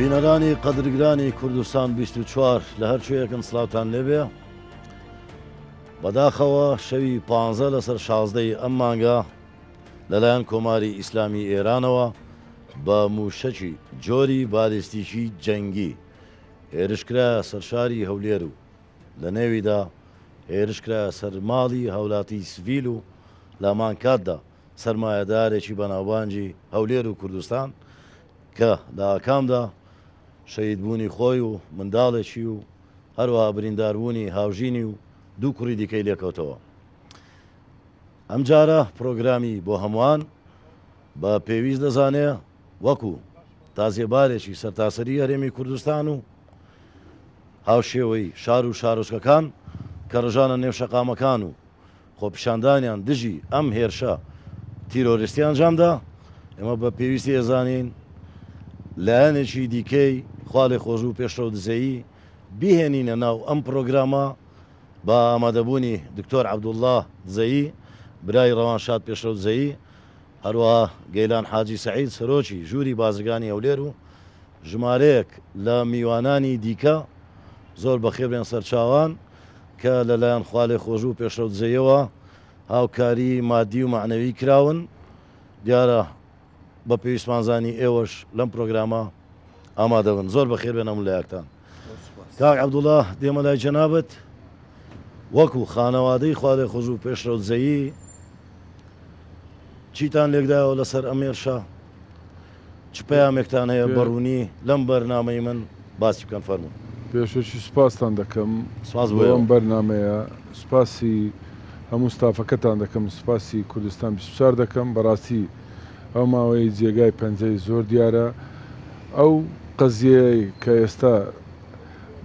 بینەرانی قەدرگرانی کوردستان 24 لە هەرچوەیەکن سلااوان لێبێ بەداخەوە شەوی 15 لەسەر 16 ئەم مانگە لەلایەن کۆماری ئیسلامی ئێرانەوە بە موشەکی جۆری بالیستیکی جەنگی هێرشکرا سەرشاری هەولێر و لە نێویدا هێرشکرا سەرماڵی هەوڵاتی سڤیل و لامان کاتدا سەرمایەدارێکی بەناوبانجی هەولێر و کوردستان کە لە ئاکامدا شەیدبوونی خۆی و منداڵێکی و هەروەها برینداربوونی هاوژینی و دوو کوڕی دیکەی لێکەوتەوە. ئەم جارە پرۆگرامی بۆ هەمووان بە پێویست دەزانێ وەکو تازیێبارێکی سەرتاسەری هەرێمی کوردستان و هاوشێوەی شار و شارۆچکەکان کە ڕژانە نێوشەقامەکان و خۆپیشاندانیان دژی ئەم هێرشە تیرۆریستیان جامدا، ئێمە بە پێویستی ئێزانین لایەنێکی دیکەی خاڵی خۆش و پێشڕە و دزەیی بیهێنینە ناو ئەم پرۆگرامە بە ئامادەبوونی دکتۆر عەبدوڵڵاه دزەیی برای ڕەوانشاد پێشڕە و دزەیی، هەروەها گەیلان حاجی سەعید سەرۆکی ژووری بازرگانی هەولێر و ژمارەیەک لە میوانانی دیکە زۆر بەخێبرێن سەرچاوان کە لەلایەن خاڵی خۆش و پێشڕە و دزەیەوە هاوکاری مادی و معنەوی کراون. دیارە بە پێویستمانزانی ئێوەش لەم پرۆگرامە ئامادەبن. زۆر بەخێر بێن هەموو لایەکتان. کاک عەبدوڵڵاه دێمە لای جەنابەت وەکو خانەوادەی خاڵی خۆش و پێشڕە و دزەیی چیتان لێکدایەوە لەسەر ئەم هێرشە؟ چ پەیامێکتان هەیە بەڕوونی لەم بەرنامەی من باسی بکەن فەرموون. پێشەکی سوپاستان دەکەم سپاس بۆ ئەم بەرنامەیە، سوپاسی هەموو ستافەکەتان دەکەم، سوپاسی کوردستان 24 دەکەم. بەڕاستی ئەو ماوەی جێگای پەنجەی زۆر دیارە ئەو قەزیەی کە ئێستا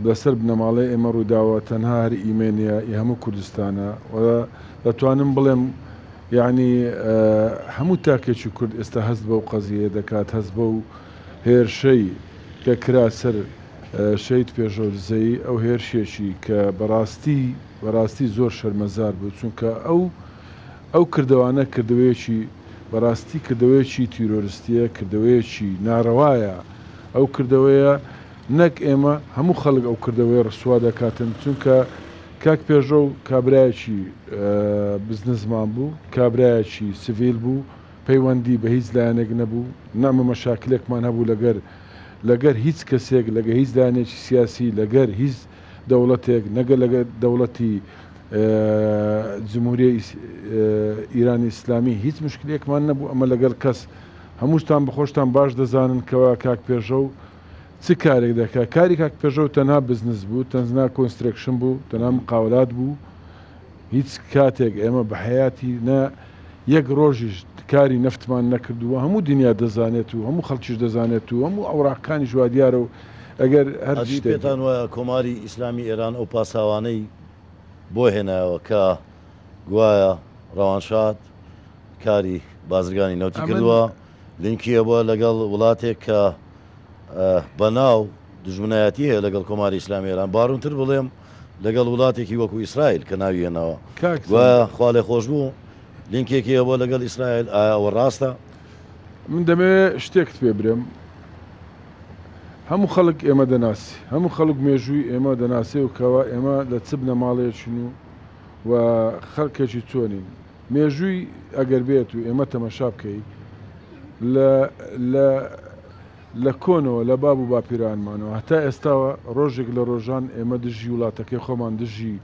لەسەر بنەماڵی ئێمە ڕووداوە تەنها هەر ئیمێنیە هەموو کوردستانە و دەتوانم بڵێم یعنی هەموو تاکێکی کورد ئێستا هەست بەو قەزیە دەکات، هەست بەو هێرشەی کە کرا سەر شەید پێشڕە و دزەیی. ئەو هێرشێکی کە بەڕاستی زۆر شەرمەزار بوو، چونکە ئەو کردوانە کردوەیەکی بەڕاستی کردوەیەکی تیرۆریستیە، کردوەیەکی ناڕەوایە. ئەو کردوەیە نەک ئێمە هەموو خەڵک ئەو کردوەیە ڕسوا دەکاتن، چونکە کاک پێشڕە و کابرایەکی بزنسمان بوو، کابرایەکی سڤیل بوو، پەیوەندی بە هیچ لایەنێک نەبوو. نامە مەشاکلێکمان هەبوو لەگەر هیچ کەسێک، لەگە هیچ لایەنێکی سیاسی، لەگەر هیچ دەوڵەتێک، نەگە لەگە دەوڵەتی جمهوریە ئیرانی ئیسلامی هیچ مشکلێکمان نەبوو. ئەمە لەگەڵ کەس هەمووشتان بەخۆشتان باش دەزانن کەوا کاک پێشڕە و چ کارێک دەکات. کاری کاک پێشڕە و تەنها بزنس بوو، تەنها کۆنسترەکشن بوو، تەنها مقاولات بوو. هیچ کاتێک ئێمە بە حیاتی نە یەک ڕۆژیش کاری نەفتمان نەکردووە. هەموو دنیا دەزانێت و هەموو خەڵکیش دەزانێت و هەموو ئەوراقەکانی ژوا دیارە و ئەگەر هەر پێتان وایە کۆماری ئیسلامی ئێران ئەو پاساوانەی بۆ هێنایەوە کە گوایە ڕەوانشاد کاری بازرگانی نەوتی کردووە، لینکیە بووە لەگەڵ وڵاتێک کە بەناو دژمنایەتی هەیە لەگەڵ کۆماری ئیسلامی ئێران، باڕوونتر بڵێم لەگەڵ وڵاتێکی وەکو ئیسرائیل کە ناوی هێناوە. گوایە خوا لێ خۆش بوو لینکێکی هەبووە لەگەڵ ئیسرائیل. ئایا ئەوە ڕاستە؟ من دەمەوێت شتێکت پێ برێم. هەموو خەڵک ئێمە دەناسی، هەموو خەڵک مێژووی ئێمە دەناسێ و کەوا ئێمە لە چ بنەماڵەیەکین و خەڵکێکی چۆنین. مێژووی ئەگەر بێت و ئێمە تەمەشا بکەی لە کۆنەوە لە باب و باپیرانمانەوە هەتا ئێستاوە ڕۆژێک لە ڕۆژان ئێمە دژی وڵاتەکەی خۆمان، دژی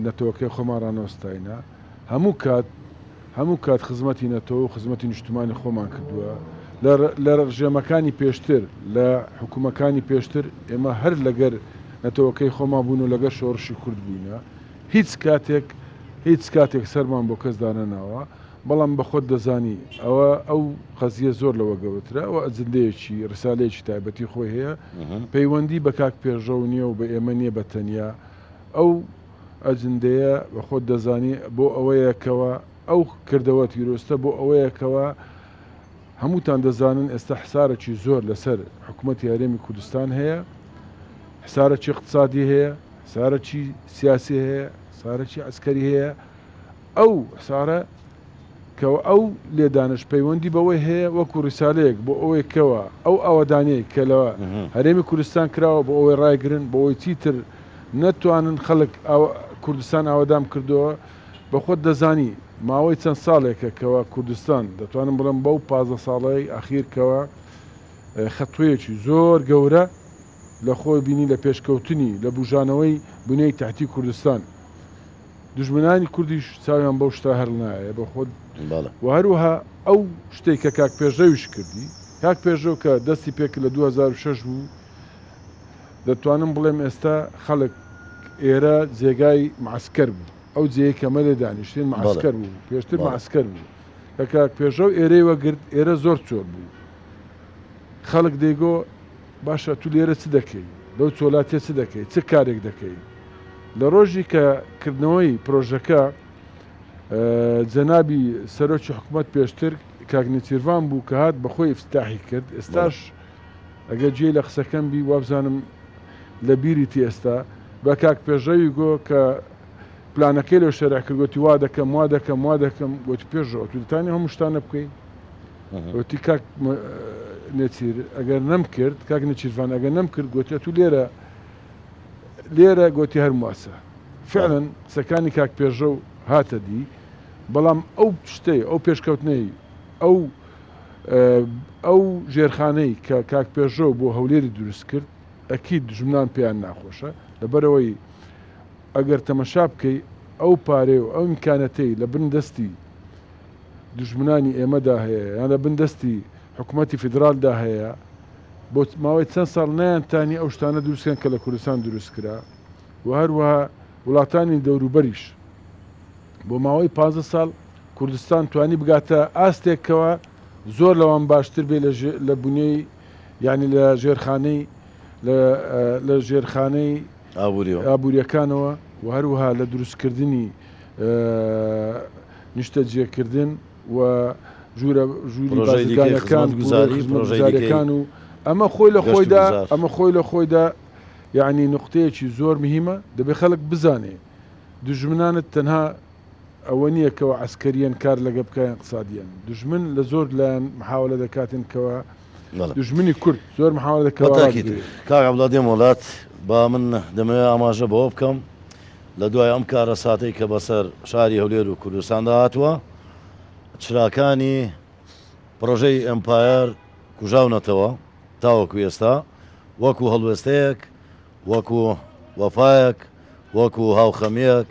نەتەوەکەی خۆمان ڕانۆستاینە. هەموو کات خزمەتی نەتەوە و خزمەتی نیشتمانی خۆمان کردووە. لە ڕژێمەکانی پێشتر، لە حکوومەکانی پێشتر ئێمە هەر لەگەر نەتەوەکەی خۆمان بوون و لەگەر شۆڕشی کورد بووینە. هیچ کاتێک سەرمان بۆ کەس دانەناوە. بەڵام بە خۆت دەزانی ئەو قەزیە زۆر لەوە گەورەترە. ئەوە ئەجندەیەکی ڕسالەیەکی تایبەتی خۆی هەیە، پەیوەندی بە کاک پێشڕە و نییە و بە ئێمە نییە بە تەنیا. ئەو ئەجندەیە بە خۆت دەزانی بۆ ئەوەیەکەوە ئەو کردەوە تیرۆستە، بۆ ئەوەیەکەوە هەمووتان دەزانن ئێستا حسارێکی زۆر لەسەر حکوومەتی هەرێمی کوردستان هەیە، حسارێکی اقتصادی هەیە، حسارێکی سیاسی هەیە، حسارێکی عسکەری هەیە. ئەو حسارە کەەوە ئەو لێدانش پەیوەندی بەوەی هەیە وەکو ڕیسالەیەک بۆ ئەوەی کەوە ئەو ئەوەدانەیە کە لەوە هەرێمی کوردستان کراوە بۆ ئەوەی ڕایگرن بۆ ئەوەی چیتر نەتوانن خەڵک کوردستان ئاوادام کردەوە بە خۆت دەزانی ماوەی چەند ساڵێکە کەەوە کوردستان دەتوانم بڵم بەو 15 ساڵی ئاخیرکەوە خەتوەیەکی زۆر گەورە لە خۆی بینی لە پێشکەوتنی لە بژانەوەی بنەی تحتی کوردستان دژمنانی کوردیش چاویان بەو شتا هەر نایە بە خۆت و هەروەها ئەو شتێک کە کاک پێژەویش کردی کاک پێژەو کە دەستی پێک لە 2006 بوو دەتوانم بڵێم ئێستا خەڵک ئێرە جێگای معسکەر بوو ئەو جێی کەمە لێ دانیشتێن معسکەر بوو پێشتر معسکەر بوو کە کاک پێژەو ئێرەی وەگرت ئێرە زۆر چۆر بوو خەڵک دەیگۆ باشە تو لێرە چ دەکەی لەو چۆلاتێ چ دەکەی چ کارێک دەکەی لە ڕۆژی کە کردنەوەی پرۆژەکە جەنابی سەرۆکی حکوومەت پێشتر کاک نێچیروان بوو کە هات بەخۆی افتتاحی کرد ئێستاش ئەگەر جێی لە قسەکەم بی وابزانم لە بیریتی ئێستا بە کاک پێژەوی گۆ کە پلانەکەی لەو شەرع کرد گوتی وا دەکەم گوتی پێژەوە تو دەتانی هەموو شتانە بکەی گوتی کاک نێچیر ئەگەر نەم کرد کاک نێچیروان ئەگەر نەم کرد گوتی تو لێرە گوتی هەر مواسە فعلا قسەکانی کاک پێژەو هاتە دی بەڵام ئەو شتەی ئەو پێشکەوتنەی ئەو ژێرخانەی کە کاک پێژەو بۆ هەولێری دروست کرد ئەکید دژمنان پێیان ناخۆشە لەبەرەوەی ئەگەر تەمەشا بکەی ئەو پارێ و ئەو ئیمکانەتەی لە بن دەستی دژمنانی ئێمەدا هەیە یان لە بن دەستی حکوومەتی فیدرالدا هەیە بۆ ماوەی چەند ساڵ نەیانتانی ئەو شتانە دروستکەن کە لە کوردستان دروست کرا و هەروەها وڵاتانی دەوروبەریش بۆ ماوەی 15 ساڵ کوردستان توانی بگاتە ئاستێکەوە زۆر لەوان باشتر بێ لە بنیەی یعنی لە ژێرخانەی ئابوووریەکانەوە و هەروەها لە دروستکردنی نیشتە جێکردن و ژووری بازرگانەکان و ئەمە خۆی لە خۆیدا یعنی نقطەیەکی زۆر مهمە دەبێت خەڵک بزانێ دژمنانت تەنها ئەوە نییەکەوە عسکەریان کار لەگە بکایان اقتصادیان دژمن لە زۆر لایەن محاولە دەکاتن کەوە دژمنی کورد زۆر محاولە دەکەوە کاک عەبدوڵڵا وڵات با من دەمەوێت ئاماژە بەوە بکەم لە دوای ئەم کارە ساتەی کە بەسەر شاری هەولێر و کوردستاندا هاتووە چراکانی پرۆژەی ئەمپایر کوژاونەتەوە تاوەکو ئێستا وەکو هەڵوێستەیەک وەکو وەفایەک وەکو هاوخەمیەک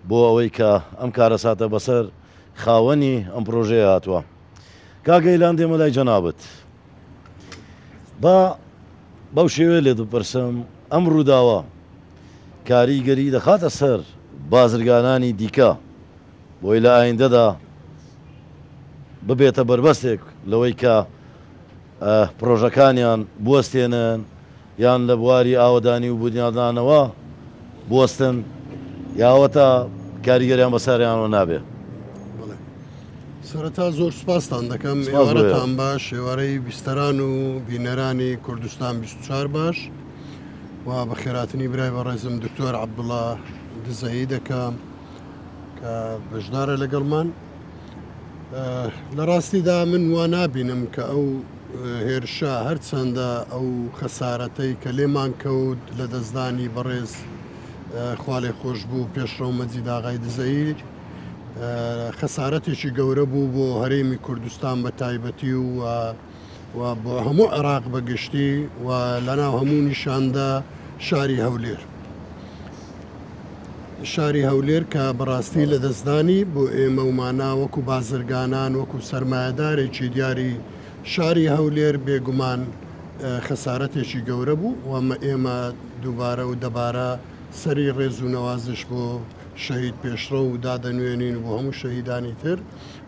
بۆ ئەوەی کە ئەم کارە ساتە بەسەر خاوەنی ئەم پرۆژەیە هاتووە کاگەیلان دێمە لای جەنابەت بەو شێوێ لێ دەپرسم ئەم ڕووداوە کاریگەری دەخاتە سەر بازرگانانی دیکە بۆی لە ئایندەدا ببێتە بربەستێک لەوەی کە پرۆژەکانیان بوەستێنن یان لە بواری ئاوەدانی و بنیادانەوە بوەستن یاوەتە کاریگەریان بەسەریانەوە نابێ سەرەتا زۆر سوپاسان دەکەم ئێوارەتان باش ئێوارەی بیستەران و بینەرانی کوردستان 24 باش و بە خێراتنی برای بەڕێزم دکتۆر عەبدوڵڵا دزەیی دەکەم کە بەشدارە لەگەڵمان لە ڕاستیدا من وا نابینم کە ئەو هێرشە هەرچەندە ئەو خەسارەتەی کە لێمان کەوت لە دەستدانی بەڕێز خوالێ خۆش بوو پێشڕەو مەجید ئاغای دزەیی خەسارەتێکی گەورە بوو بۆ هەرێمی کوردستان بە تایبەتی و بۆ هەموو عێراق بەگشتی و لەناو هەموو نیشاندا شاری هەولێر کە بەڕاستی لە دەستدانی بۆ ئێمە ومانە وەکو بازرگانان وەکو سەرمایەدارێکی دیاری شاری هەولێر بێگومان خەسارەتێکی گەورە بوو وەمە ئێمە دووبارە و دەبارە سەری ڕێز و نەوازش بۆ شەهید پێشڕە و دادەنوێنین بۆ هەموو شەهیدانی تر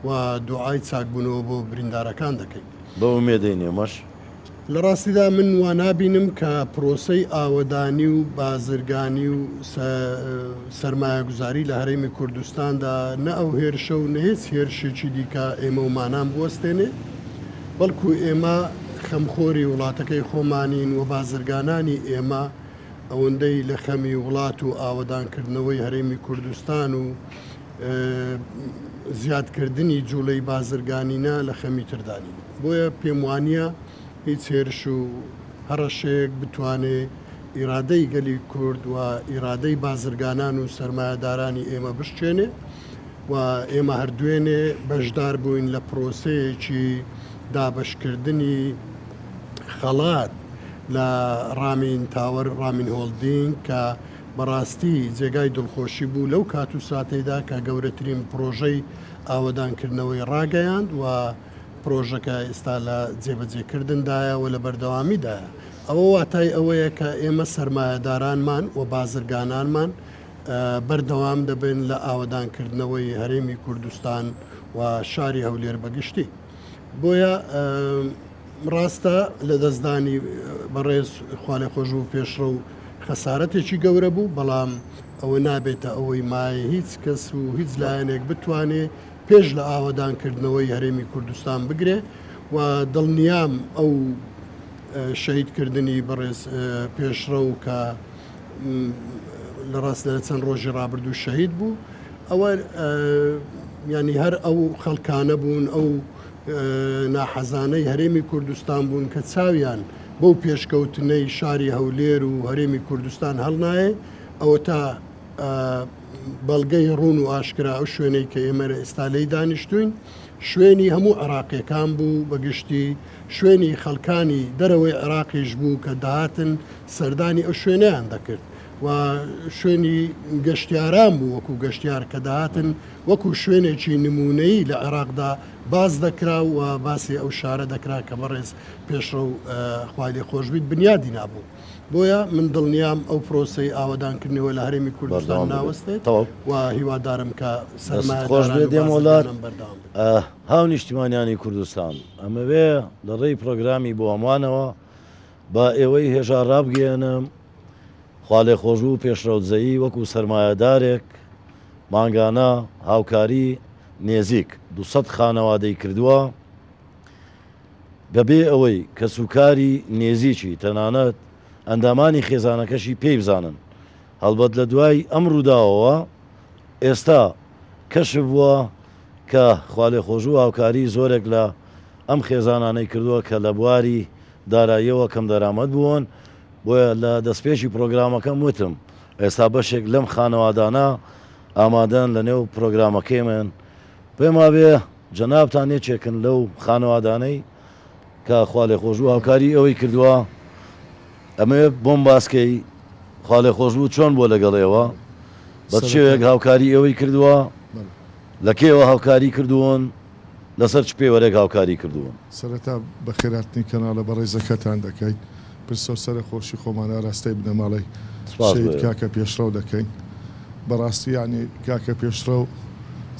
و دوعای چاکبوونەوە بۆ بریندارەکان دەکەین بە ئومێدەی مەش لە ڕاستیدا من وا نابینم کە پرۆسەی ئاوەدانی و بازرگانی و سەرمایە گوزاری لە هەرێمی کوردستاندا نە ئەو هێرشە و نە هیچ هێرشێکی دیکە ئێمە ومانان بوەستێنێ بەڵکو ئێمە خەمخۆری وڵاتەکەی خۆمانین و بازرگانانی ئێمە ئەوەندەی لە خەمی وڵات و ئاوەدانکردنەوەی هەرێمی کوردستان و زیادکردنی جوڵەی بازرگانینە لە خەمی تردانی بۆیە پێم وانە هیچ هێرش و هەڕەشەیەک بتوانێت ئیرادەی گەلی کورد و ئیرادەی بازرگانان و سەرمایهدارانی ئێمە بشتێنێ و ئێمە هەردوێنێ بەشدار بووین لە پرۆسەیەکی دابشکردنی خەڵات لە ڕامین تاوەر ڕامین هۆڵدینگ کە بەڕاستی جێگای دڵخۆشی بوو لەو کات و ساتەیدا کە گەورەترین پرۆژەی ئاوەدانکردنەوەی ڕاگەیاند و پرۆژەکە ئێستا لە جێبەجێکردندایە و لە بەردەوامیدایە ئەوە واتای ئەوەیە کە ئێمە سەرمایهدارانمان و بازرگانانمان بەردەوام دەبن لە ئاوەدانکردنەوەی هەرێمی کوردستان و شاری هەولێر بەگشتی بۆیە ڕاستە لە دەستدانی بەڕێز خوالێ خۆش و پێشڕە و خەسارەتێکی گەورە بوو بەڵام ئەوە نابێتە ئەوەی مایە هیچ کەس و هیچ لایەنێک بتوانێت پێش لە ئاوەدانکردنەوەی هەرێمی کوردستان بگرێ و دڵنیام ئەو شەهیدکردنی بەڕێز پێشڕە و کە لە ڕاستە لە چەند ڕۆژی ڕابردوو شەهید بوو ئەوە ینی هەر ئەو خەڵکانە بوون ئەو ناحەزانەی هەرێمی کوردستان بوون کە چاویان بەو پێشکەوتنەی شاری هەولێر و هەرێمی کوردستان هەڵنایە ئەوە تا بەڵگەی ڕوون و ئاشکرا ئەو شوێنەی کە ئێمە ئێستا لەی دانیشتوین شوێنی هەموو عێراقیەکان بوو بەگشتی شوێنی خەڵکانی دەرەوەی عێراقیش بوو کە داهاتن سەردانی ئەو شوێنەیان دەکرد و شوێنی گەشتیاران بوو وەکو گەشتیار کە داهاتن وەکو شوێنێکی نمونەیی لە عێراقدا باز دەکرا و باسی ئەو شارە دەکرا کە بەڕێز پێشڕە و خوالێ خۆشببیت بنیادی نابوو بۆیە من دڵنیام ئەو پرۆسەی ئاوەدانکردنەوە لە هەرێمی کوردستان ناوەستێت و هیوادارم کە سەرمایهداران هاو نیشتیمانیانی کوردستان ئەمەوێ لەڕێی پرۆگرامی بۆ ئەمانەوە با ئێوەی هێژار ڕابگەێنم خوالێ خۆش و پێشڕەوزایی وەکو سەرمایهدارێک ماگانە هاوکاری نێزیک 200 خانەوادەی کردووە بەبێ ئەوەی کە سوکاری نێزیکی تەنانەت ئەندامانی خێزانەکەشی پێی بزانن هەڵبەت لە دوای ئەم ڕووداوەوە ئێستا کەشف بووە کە خوالێ خۆش و هاوکاری زۆرێک لە ئەم خێزانانەی کردووە کە لە بواری داراییەوە کەم دەرامەت بوون بۆیە لە دەستپێشی پرۆگرامەکەم وتم ئێستا بەشێک لەم خانەوادانە ئامادەن لە نێو پرۆگرامەکەی من پێما بێ جەنابتان یەکێکن لەو خانەوادانەی کە خوالێ خۆش و هاوکاری ئەوەی کردووە ئەمێ بۆم باسکەی خوالێ خۆش بوو چۆن بۆ لەگەڵێەوە بە شێوێک هاوکاری ئەوەی کردووە لە کێوە هاوکاری کردوون لەسەر چ پێوەرێک هاوکاری کردوون سەرەتا بە خێراتنی کەناڵە بە ڕێزەکەتان دەکەیت پرسە سەر خۆشی خۆمانە ڕاستەی بنەماڵی شەید کاکە پێشڕە دەکەین بەڕاستی ینی کاکە پێشڕە و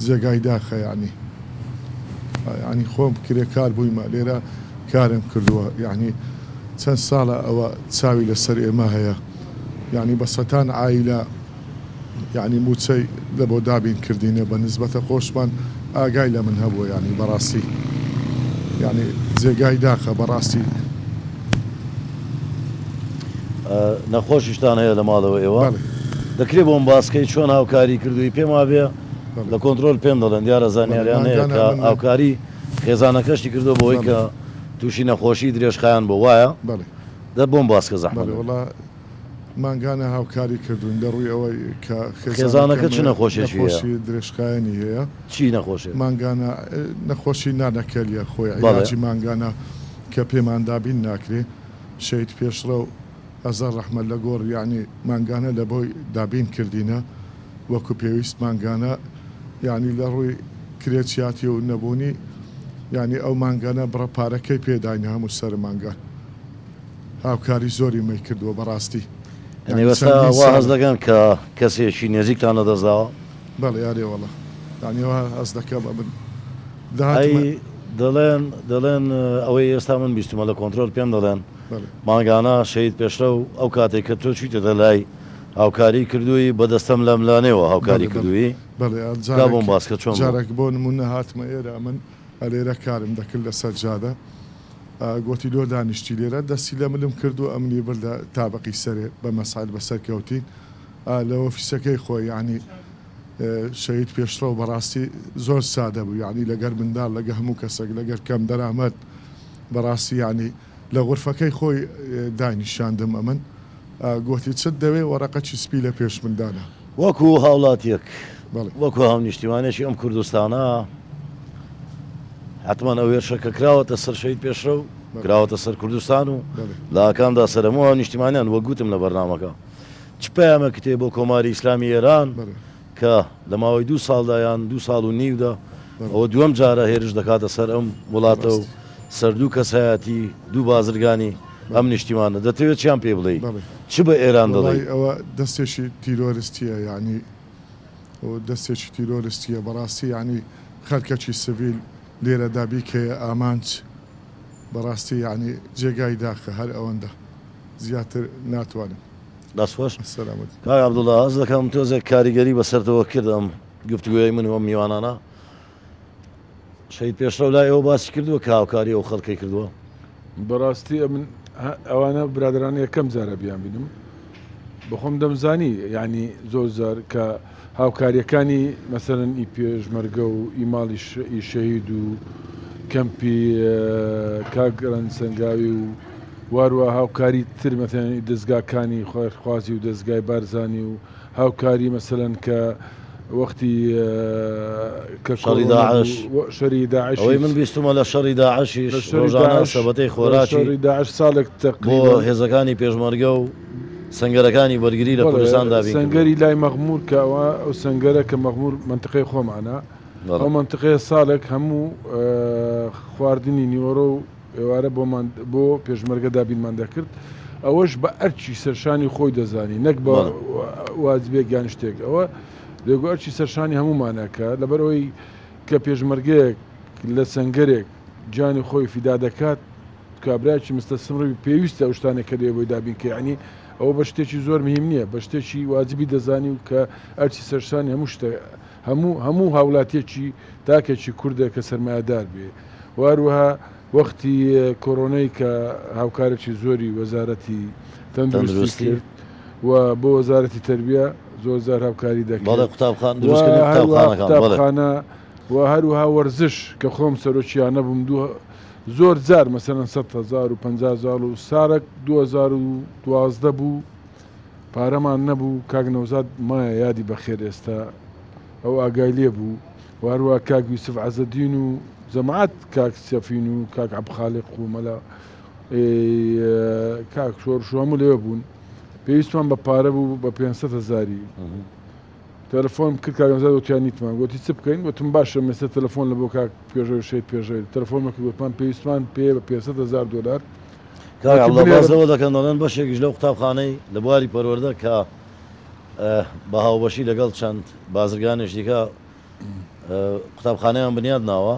جێگای داخە ینی خۆم کرێکار بوویمە لێرە کارم کردووە یعنی چەند ساڵە ئەوە چاوی لەسەر ئێمە هەیە یعنی بە سەتان عایلە یعنی موچەی لە بۆ دابین کردینە بە نسبەتە خۆشمان ئاگای لە من هەبووە ینی بەڕاستی ینی جێگای داخە بەڕاستی نەخۆشیشتان هەیە لە ماڵەوە ئێوە دەکرێت بۆم باسکەی چۆن هاوکاری کردووی پێما بێ لە کۆنتترۆل پێم دەڵێن دیارە زانیاریان هەیە کە هاوکاری خێزانەکەشتی کردو بۆی کە تووشی نەخۆشی درێژخایان بۆ وایە دە بۆم باسکە زەحمەت وڵا مانگانە هاوکاری کردوون دەڕووی ئەوەی کە خێزانەکە چ نەخۆشیێکی درێژخایانی هەیە چی نەخۆشێت مانگانە نەخۆشی نانەکەلیە خۆی علاجی مانگانە کە پێمان دابین ناکرێ شەید پێشڕە و ئەزار ڕەحمەت لە گۆڕ یعنی مانگانە لە بۆی دابین کردینە وەکو پێویست مانگانە یعنی لە ڕووی کرێچیاتی و نەبوونی یعنی ئەو مانگانە بڕە پارەکەی پێداینە هەموو سەر مانگان هاوکاری زۆری مەی کردووە بەڕاستی وا هەز دەگەن کە کەسێکی نێزیکتان لەدەستداوە بەڵێ یارێ وەڵە دانیەوە هەز دەکەم من دەڵێن ئەوەی ئێستا من بیستمە لە کۆنتترۆل پێم دەڵێن ماگانە شەید پێشرە و ئەو کاتێک کە تۆ چیتە دەلای هاوکاری کردووی بەدەستەم لە ملانێەوە هاوکاری کردووی بۆم باسکە چۆن جارێک بۆ نمونە هاتمە ئێرە من ئەلێرە کارم دەکرد لە سەرجادە گوتی لۆ دانیشتی لێرە دەستی لە ملم کرد و ئەمنی بردە تابقی سەرێ بە مەسعد بەسەر کەوتین لە ئۆفیسەکەی خۆی ینی شەهید پێشڕە و بەڕاستی زۆر سادە بوو یعنی لەگەر منداڵ لەگە هەموو کەسێک لەگەر کەم دەرامەت بەڕاستی ینی لە غورفەکەی خۆی دانیشاندم ئەمن گوتی چت دەوێ وەرەقەی سپی لە پێش مندانە وەکو هاوڵاتیەک بەڵێ وەکو هاو نیشتیمانێکی ئەم کوردستانە حتمما ئەو هێرشەکە کراوەتە سەر شەهید پێشرە و کراوەتە سەر کوردستان و لاکاندا سەرمەوە هاو نیشتیمانیان وەگوتم لە بەرنامەکە چ پەیامە کتێ بۆ کۆماری ئیسلامی ئێران کە لە ماوەی 2 ساڵدایان 2 ساڵ و نیودا ئەوە دووەم جارە هێرش دەکاتە سەر ئەم وڵاتە و سەردوو کەسایەتی دوو بازرگانی ئەم نیشتیمانە دەتەوێت چیان پێ بڵێ چ بە ئێران دەڵێ ئەوە دەستێکی تیرۆریستیە ینی دەستێکی تیرۆریستیە بەڕاستی ینی خەرکەکی سڤیل لێرە دابی کە ئامانچ بەڕاستی ینی جێگای داخە هەر ئەوەندە زیاتر ناتوانم دەستخۆش سەلامت کاک عەبدوڵڵا ئەز دەکەم تۆزێک کاریگەری بەسەرتەوە کردم گفتوگوێی من وەم میوانانە شەهید پێشرە و لای ئەوە باسی کردووە کە هاوکاری ئەو خەڵکی کردووە بەڕاستی من ئەوانە برادرانی یەکەم جارە بیان بینم بەخۆم دەمزانی یعنی زۆر زار کە هاوکاریەکانی مەسەرەن ئی پێشمەرگە و ئیماڵی شەهید و کەمپی کاگەران سەنگاوی و واروە هاوکاری تر مەتەنی دەستگاکانی خۆخوازی و دەستگای بارزانی و هاوکاری مەسەرەن کە وەختی کە شەری داعش ئەوەی من بیستمە لە شەڕی داعشیش ڕۆژانە سەبەتەی خۆراکی شەڕی داعش ساڵێک بۆ هێزەکانی پێشمەرگە و سەنگەرەکانی وەرگری لە کوردستان دابین سەنگەری لای مەغمور کە ئەو سەنگەرە کە مەغمور منتقەی خۆمانە ئەو منتقەیە ساڵێک هەموو خواردنی نیوەڕۆ و ئێوارە بۆ پێشمەرگە دابینمان دەکرد ئەوەش بە ئەرچی سەرشانی خۆی دەزانی نەک بە واجبێک یان شتێک ئەوە دەگو ئەرچی سەرشانی هەمومانەکە لەبەرەوەی کە پێشمەرگەیەک لە سەنگەرێک جانی خۆی فیدا دەکات کابراایکی مستەسمڕی پێویستە ئەو شتانێک کە دەوێ بۆی دابینکە ینی ئەوە بە شتێکی زۆر مهم نییە بە شتێکی واجبی دەزانی و کە ئەرچی سەرشانی هەموو شتە هەموو هاوڵاتیەکی تاکێکی کوردە کە سەرمایهدار بێ واروها وەختی کۆرۆنەی کە هاوکارێکی زۆری وەزارەتی تەندروستی کرد و بۆ وەزارەتی تەربیە زۆر زار هاوکاری دەکرد قوتابخانە و هەروها وەرزش کە خۆم سەرۆکیانە بووم زۆر جار مەسەرەن 100,000 و 50,000 و سارێک 2012 بوو پارەمان نەبوو کاک نەوزاد مایە یادی بەخێر ئێستا ئەو ئاگای لێ بوو واروها کاک یوسف عەزەدین و جەماعەت کاک سەفین و کاک عەبدخالق و مەلا کاک شۆڕش هەموو لێوە بوون پێویستمان بە پارە بوو بە 500,000 تەلەفۆن کرد کاک نەوزاد وتیانیتمان گوتی چ بکەین وتم باشە مەسە تەلەفۆن لە بۆ کاک پێژەوە شەید پێژەوێت تەلەفۆنمەکە گوتمان پێویستمان پێ بە 500,000 دۆلار بازەوە دەکەن دەڵێن بەشێکیش لەو قوتابخانەی لە بواری پەروەردە کە بە هاوبەشی لەگەڵ چەند بازرگانێک دیکە قوتابخانەیان بنیاد ناوە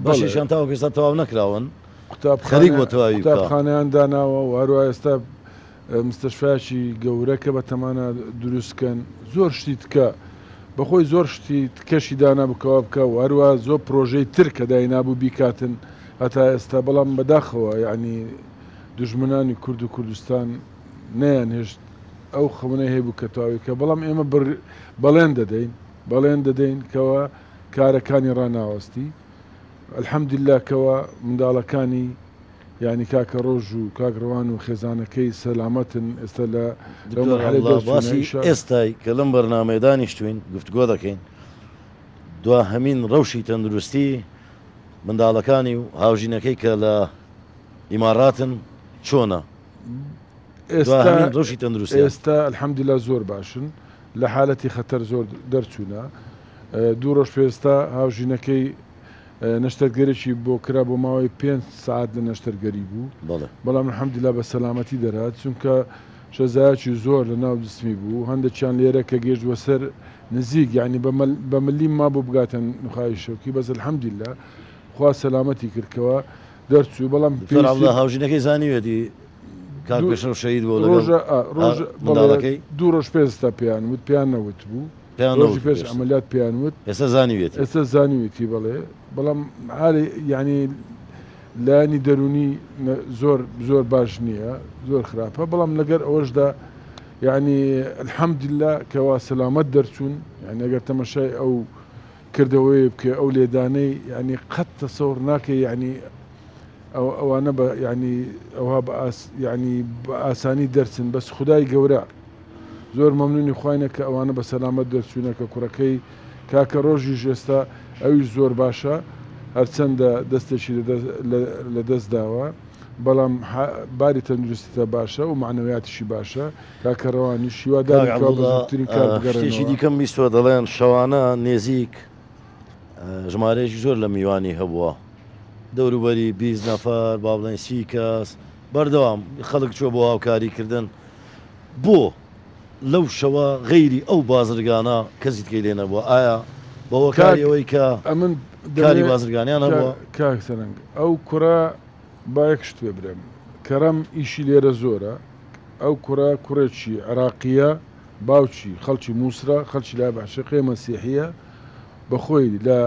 بەشیشان تاوە ئێستا تەواو نەکراون خەریک بۆ تەواوی قوتابخانەیان داناوە و هەروە ئێستا مستەشفیاکی گەورە کە بە تەمانە دروستکەن زۆر شتی تکە بەخۆی زۆر شتی تکەشی دانا بکەوە بکە و هەروە زۆر پرۆژەی تر کە داینابوو بیکاتن هەتا ئێستا بەڵام بەداخەوە یعنی دژمنانی کورد و کوردستان نیان هێشت ئەو خەونەی هەیەبوو کە تاوی کە بەڵام ئێمە بەڵێن دەدەین کەەوە کارەکانی ڕناوەستی الحەمدلله کەەوە منداڵەکانی یعنی کاکە ڕۆژ و کاگڕوان و خێزانەکەی سەلامەتن ئێستا لە باسی ئێستای کە لەم بەرنامەیە دانیشتوین گفتگۆ دەکەین دوا هەمین ڕەوشی تەندروستی منداڵەکانی و هاوژینەکەی کە لە ئیماراتن چۆنە ڕەوشی تەندروستی ئێستا الحەمدلله زۆر باشن لە حالەتی خەتەر زۆر دەرچوونە 2 ڕۆژ پێستا هاوژینەکەی نەشتەرگەرێکی بۆ کرا بۆ ماوەی 5 ساعت لە نەشتەرگەری بوو بەڵام الحەمدلله بە سەلامەتی دەرات چونکە شەزایەکی زۆر لە ناو جسمی بوو هەندێکیان لێرە کە گەشت وەسەر نزیک یعنی بە ملی ما بۆ بگاتن نخوای شەوکی بەس الحەمدلله خوا سەلامەتی کردکەوە دەرچوو بەڵام هاوژینەکەی زانیوێتی کاک پێشەو شەهید بۆ ڕۆژەکەی 2 ڕۆژ پێستا پیان وت پیان نەوت بوو ڕۆژی پێش ئەمەلیات پیان وت ئێستا زانیوێتی بەڵێ بەڵام حالی یعنی لایانی دەرونی زۆر باش نییە زۆر خراپە بەڵام لەگەر ئەوەشدا يعني الحمد لله كوا سلامت درسون يعني اگر تماشای او کردوی بکە ئەو لێدانەی يعني قەت تەسەوڕ ناکەی يعني ئەوانە بە يعني ئەوها يعني بە ئاسانی دەرچن بەس خدای گەورە زۆر مەمنونی خوینە کە ئەوانە بە سەلامەت دەرچوونە کە کوڕەکەی کاکە ڕۆژیش ئێستا ئەویش زۆر باشە هەرچەندە دەستێکی لە دەست داوە بەڵام باری تەندروستیتە باشە و معنەویاتیشی باشە کاکەڕەوانی شیوادارترین کار شتێکی دیکەم بیستوە دەڵێن شەوانە نێزیک ژمارەیەکی زۆر لە میوانی هەبووە دەوروبەری 20 نەفەر با بڵێن 30 کەس بەردەوام خەڵک چوە بۆ هاوکاریکردن بۆ لەو شەوە غەیری ئەو بازرگانە کەسی تکەی لێ نەبووە ئایا بەوە کاری ئەوەی کە ئەمن کاری بازرگانیان هەبووە کاک سەرنگ ئەو کوڕە با یەک شت پێ برێم کەرەم ئیشی لێرە زۆرە ئەو کوڕە کوڕێکی عراقیە باوکی خەڵکی مووسرە خەڵکی لا بەعشقی مەسیحیە بەخۆی لە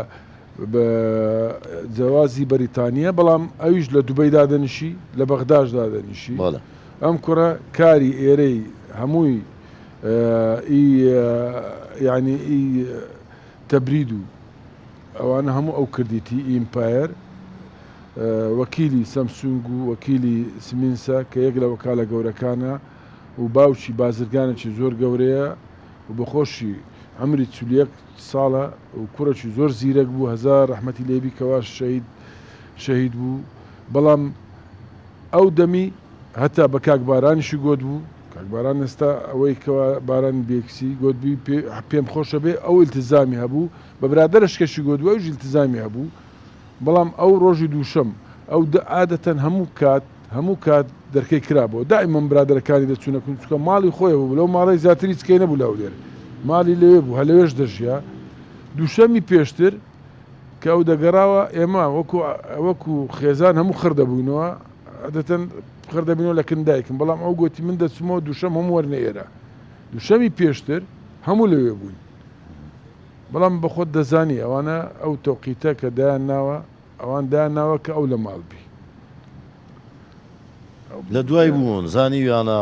جیازی بەریتانیا بەڵام ئەویش لە دوبەی دادەنیشی لە بەغداش دادەنیشی ئەم کوڕە کاری ئێرەی هەمووی يعني تبريد ئەوانە هەموو ئەو کردیتی ئیمپایر وەکیلی سەمسونگ و وەکیلی سمینسا کە یەک لە وەکالە گەورەکانە و باوکی بازرگانێکی زۆر گەورەیە و بەخۆشی عمری 41 ساڵە و کوڕێکی زۆر زیرەک بوو هەزار ڕەحمەتی لێبی کەوا شەهید بوو بەڵام ئەو دەمی هەتا بە کاک بارانیشی گوت بوو کاک باران ئێستا ئەوەی کەوا باران بێکسی گوتبی پێم خۆشە بێ ئەو التزامی هەبوو بە برادەرشکەشی گوت بوو ئەوژ التزامی هەبوو بەڵام ئەو ڕۆژی دووشەم ئەو عادەتەن هەموو کات دەرکەی کرابەوە دائیمەن برادەرەکانی دەچوونە چونکە ماڵی خۆیە بوو لەو ماڵی زیاتری چکەی نەبوو لەو لێرە ماڵی لەوێ بوو هەلەوێش دەژیا دووشەمی پێشتر کە ئەو دەگەڕاوە ئێمە وەکو خێزان هەموو خردەبووینەوە عادەتەن خردەبینەوە لە کندایکم بەڵام ئەو گوتی من دەچمەوە دووشەم هەموو وەرنە ئێرە دووشەمی پێشتر هەموو لەوێ بووین بەڵام بە خۆت دەزانی ئەوانە ئەو تۆقیتە کە دایان ناوە ئەوان دایان ناوە کە ئەو لە ماڵبی لە دوای بوون زانی ویانە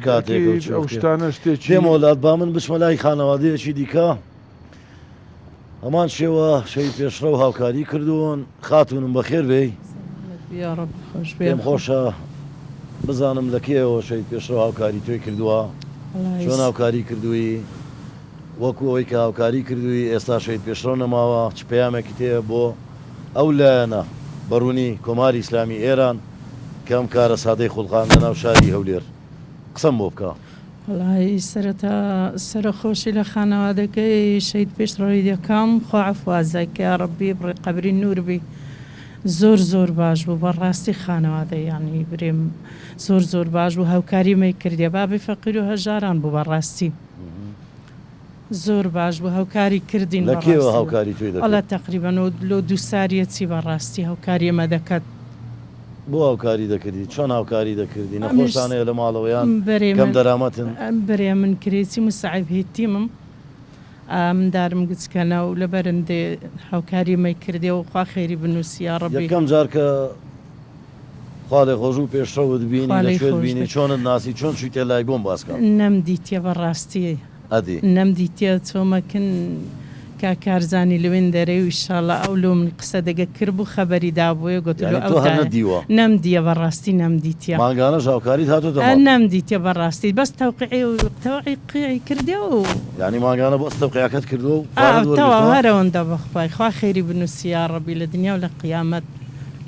کاتێک ئەو شتانە شتێکی دێمەوەلات با من بچمە لای خانەوادەیەکی دیکە هەمان شێوە شەوی پێشڕە و هاوکاری کردوون خاتونم بەخێر بێ پێم خۆشە بزانم لە کێەوە شەوی پێشڕە و هاوکاری تۆی کردووە چۆن هاوکاری کردووی وەکو ئەوەی کە هاوکاری کردووی ئێستا شەید پێشڕە نەماوە چ پەیامێکی تەیە بۆ ئەو لایەنە بەڕوونی کۆماری ئیسلامی ئێران کە ئەم کارە سادەی خوڵقان لە ناو شاری هەولێر قسەم بۆ بکە وڵی سەرەتا سەرخۆشی لە خانەوادەکەی شەید پێشڕەوەی دەکەم خوا عەفوازای کە یا ڕەبی بڕێ قەبری نوربی زۆر باش بوو بەڕاستی خانەوادە یانی برێم زۆر باش بوو هاوکاری مەی کردێ بابی فەقیر و هەژاران بوو بەڕاستی زۆر باش بوو هاوکاری کردین لە کێوە هاوکاری توی دەکەیت ئەڵە تەقریبەن لۆ دوو ساریەتی بەڕاستی هاوکاری ئەمە دەکات بۆ هاوکاری دەکردی چۆن هاوکاری دەکردی نەخۆشانەیە لە ماڵەوەیان کەم دەرامەتن بەرێ من کرێتی مساعب هێتیمم مندارم گچکەنە و لە بەرندێ هاوکاری مەی کردێ و خوا خێری بنووسی یا ڕەبی یەکەم جار کە خوا لێ خۆش و پێشڕەوت بینی لەکوێت بینی چۆنت ناسی چۆن چوویتە لای بۆم باسکە نەمدیتە بەڕاستی ئەدی نەمدیتە چۆمەکن کارزانی لەوێن دەرەی و ئیشاڵە ئەو لۆ من قسە دەگە کرد بوو خەبەری دابووە گوتلو ئەو نەدیوە نەمدیە بەڕاستی نەمدیتە ماگانە هاوکاریت هاتوتە نەمدیتە بەڕاستی بەس تەوقعی و تەوقعی کردێ و ینی ماگانە بەس تەوقعەکەت کردو تەوا هەرەوەندە بەخوای خوا خێری بنووسی یا ڕەبی لە دنیا و لە قیامەت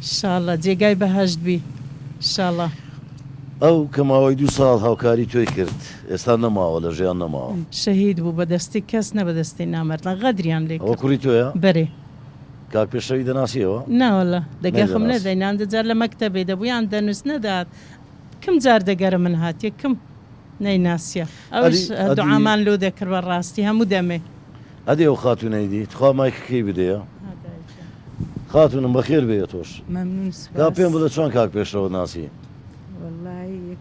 ئیشاڵە جێگای بەهەشت بی ئیشاڵە ئەو کە ماوەی 2 ساڵ هاوکاری توی کرد ئێستا نەماوە لە ژیان نەماوە شەهید بوو بەدەستی کەس نە بەدەستی نامەرد لە غەدریان لێ ئەوە کوڕی تۆیە بەرێ کاک پێشەوی دەناسیەوە ناوەڵە دەگەخم نەدەینان دەجار لە مەکتەبێ دەبوویان دەنووس نەدات کەم جار دەگەرە من هاتیە کەم نەیناسیە ئەوش دوعامان لۆ دەکرد بەڕاستی هەموو دەمێ ئەدێ ئەو خاتونەیدی تخوا مایکەکەی بدەیە خاتونم بەخێر بێ تۆش کا پێم بڵێ چۆن کاک پێشەوە ناسی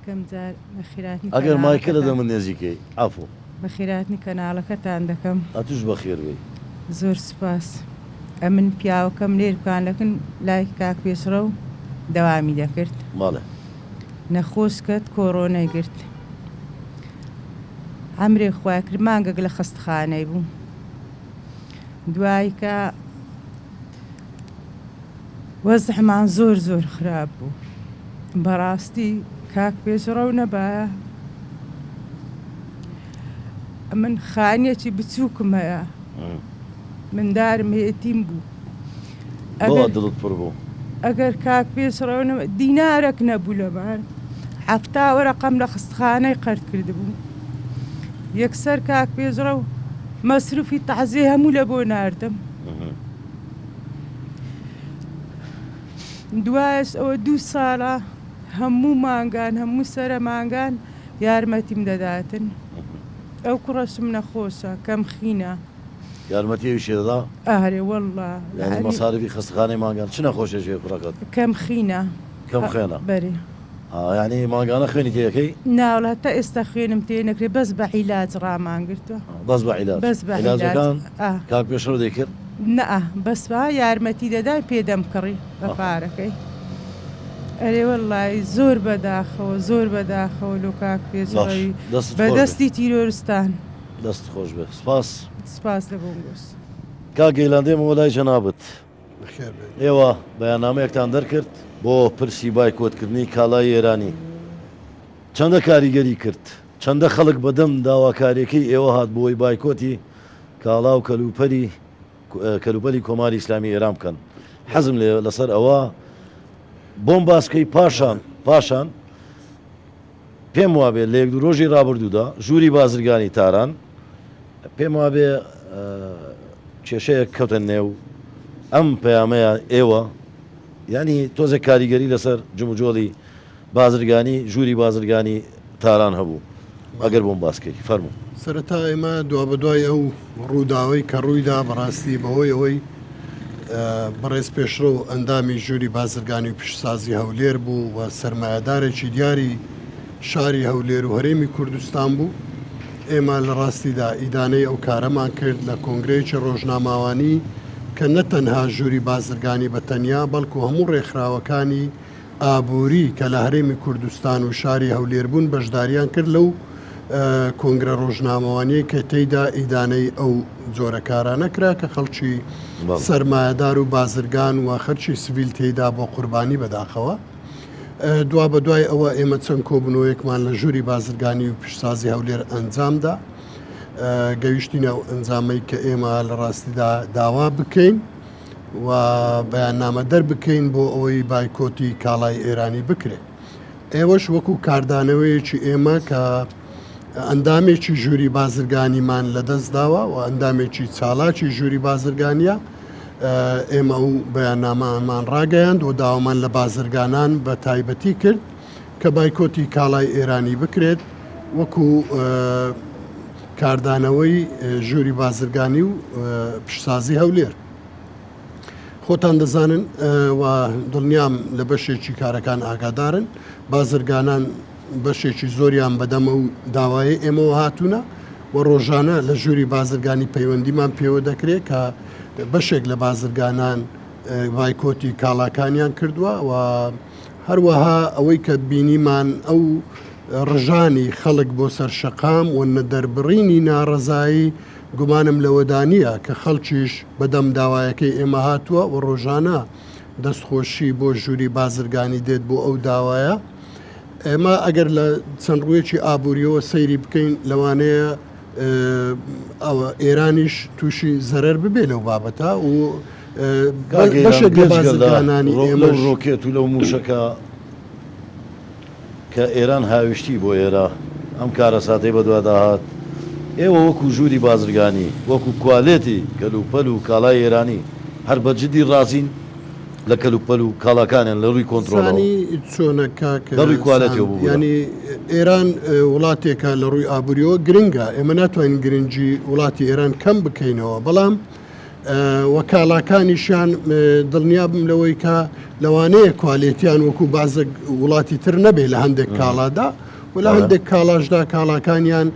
یەکەم جار بەخیراتنی ئەگەر مایکە لە دەمن نێزیکەی ئافۆ بەخیراتنی کەناڵەکەتان دەکەم ئەتوش بەخێر بێ زۆر سوپاس ئەمن پیاوەکەم لێرکانەکەن لای کاک پێشڕە و دەوامی دەکرد ماڵێ نەخۆش کەت کۆڕۆنەی گرت ئەمرێ خۆی کرد مانگەک لە خەستخانەی بوو دوای کە وەزعمان زۆر خراپ بوو بەڕاستی کاک پێشڕەو نەبایە من خانیەکی بچووکم هەیە مندارم هێتیم بوو بۆ دڵت پڕ بوو ئەگەر کاک پێشڕەو دینارێک نەبوو لەمان حەفتا وەرەقەم لە خستخانەی قەرد کرد بوو یەکسەر کاک پێشڕەو مەسروفی تەعزیە هەموو لە بۆ ناردم دوایش ئەوە 2 ساڵە هەموو مانگان هەموو سەرە مانگان یارمەتیم دەداتن ئەو کوڕەشم نەخۆشە کەم خینە یارمەتیەوی شێدەدا ئارێ وەڵڵا یعنی مەساریفی خەستخانەی ماگان چ نەخۆشیێکی کوڕەکەت کەم خینە کەم خوێنە بەرێ یعنی ماگانە خوێنی تەکەی ناوڵە تا ئێستا خوێنم تێ نەکرێ بەس بە عیلاج ڕامانگرتووە بەس بە عیلاج بەس بە عیلاجەکان کاک پێشڕەو دەیکرد نەئە بەسوا یارمەتی دەدای پێدەم کڕی بە پارەکەی ئەرێ وەڵڵای زۆر بەداخەوە لۆ کاک پێشڕەوی بەدەستی تیرۆرستان دەست خۆش بێ سپاس لە بۆنگۆس کاک گەیلاندێمەوە لای جەنابەت بەخێر بێت. ئێوە بەیاننامەیەکتان دەرکرد بۆ پرسی بایکۆتکردنی کاڵای ئێرانی چەندە کاریگەری کرد چەندە خەڵک بەدەم داواکاریەکەی ئێوە هات بۆی بایکۆتی کاڵا و کەلوپەلی کۆماری ئیسلامی ئێران بکەن حەزم لەسەر ئەوە بۆم باسکەی پاشان پێم وابێ لە یەک دوو ڕۆژی ڕابردوودا ژووری بازرگانی تاران پێم وابێ کێشەیەک کەوتە نێو ئەم پەیامەیە ئێوە ینی تۆزێک کاریگەری لەسەر جموجۆڵی بازرگانی ژووری بازرگانی تاران هەبوو ئەگەر بۆم باسکەی فەرموو سەرەتا ئێمە دوا بەدوای ئەو ڕووداوەی کە ڕوویدا بەڕاستی بەهۆی ئەوەی بەڕێز پێشڕە و ئەندامی ژووری بازرگانی و پیشسازی هەولێر بوو و سەرمایهدارێکی دیاری شاری هەولێر و هەرێمی کوردستان بوو ئێمە لە ڕاستیدا ئیدانەی ئەو کارەمان کرد لە کۆنگرەیەکی ڕۆژناماوانی کە نەتەنها ژووری بازرگانی بە تەنیا بەڵکو هەموو ڕێکخراوەکانی ئابووری کە لە هەرێمی کوردستان و شاری هەولێر بوون بەشداریان کرد لەو کۆنگرە ڕۆژنامەوانەیە کە تێیدا ئیدانەی ئەو جۆرە کارانە کرا کە خەڵکی سەرمایهدار و بازرگان و خەرچی سڤیل تێیدا بۆ قوربانی بەداخەوە دوا بە دوای ئەوە ئێمە چەند کۆبنەوەیەکمان لە ژووری بازرگانی و پیشسازی هەولێر ئەنجامدا گەیشتینە و ئەنجامەی کە ئێمە لە ڕاستیدا داوا بکەین و بەیاننامە دەربکەین بۆ ئەوەی بایکۆتی کاڵای ئێرانی بکرێت ئێوەش وەکو کاردانەوەیەکی ئێمە کە ئەندامێکی ژووری بازرگانیمان لەدەست داوە و ئەندامێکی چالاکی ژووری بازرگانیە ئێمە و بەیاننامەمان ڕاگەیاند و داوامان لە بازرگانان بە تایبەتی کرد کە بایکۆتی کاڵای ئێرانی بکرێت وەکو کاردانەوەی ژووری بازرگانی و پیشسازی هەولێر خۆتان دەزانن و دڵنیام لە بەشێکی کارەکان ئاگادارن بازرگانان بەشێکی زۆریان بەدەمە و داوای ئێمەوە هاتوونە و ڕۆژانە لە ژووری بازرگانی پەیوەندیمان پێوە دەکرێت کە بەشێک لە بازرگانان بایکۆتی کاڵاکانیان کردووە و هەروەها ئەوەی کە بینیمان ئەو ڕژانی خەڵک بۆ سەر شەقام و نەدەربڕینی ناڕەزایی گومانم لەوەدانە کە خەڵکیش بەدەم داوایەکەی ئێمە هاتووە و ڕۆژانە دەستخۆشی بۆ ژووری بازرگانی دێت بۆ ئەو داوایە ئێمە ئەگەر لە چەند ڕوویەکی ئابوووریەوە سەیری بکەین لەوانەیە ئێرانیش تووشی زەرەر ببێ لەو بابەتە و بەشێک لە بازرگانانی ئێمە ڕۆکێت و لەو موشەکە کە ئێران هاویشتی بۆ ئێرە ئەم کارە ساتەی بەدواداهات ئێوە وەکو ژووری بازرگانی وەکو کوالێتی کەلوپەل و کاڵای ئێرانی هەر بەجددی ڕازین لە کەلوپەل و کاڵاکانیان لە ڕووی کۆنتترۆلانی چۆنەکە ڕووی کوالەتی بوو ینی ئێران وڵاتێکە لە ڕووی ئابوووریەوە گرنگە ئێمە ناتوانین گرنگی وڵاتی ئێران کەم بکەینەوە بەڵام وەکاڵاکانیشیان دڵنیابم لەوەی کە لەوانەیە کوالێتیان وەکو بازە وڵاتی تر نەبێ لە هەندێک کاڵادا و لە هەندێک کاڵاشدا کاڵاکانیان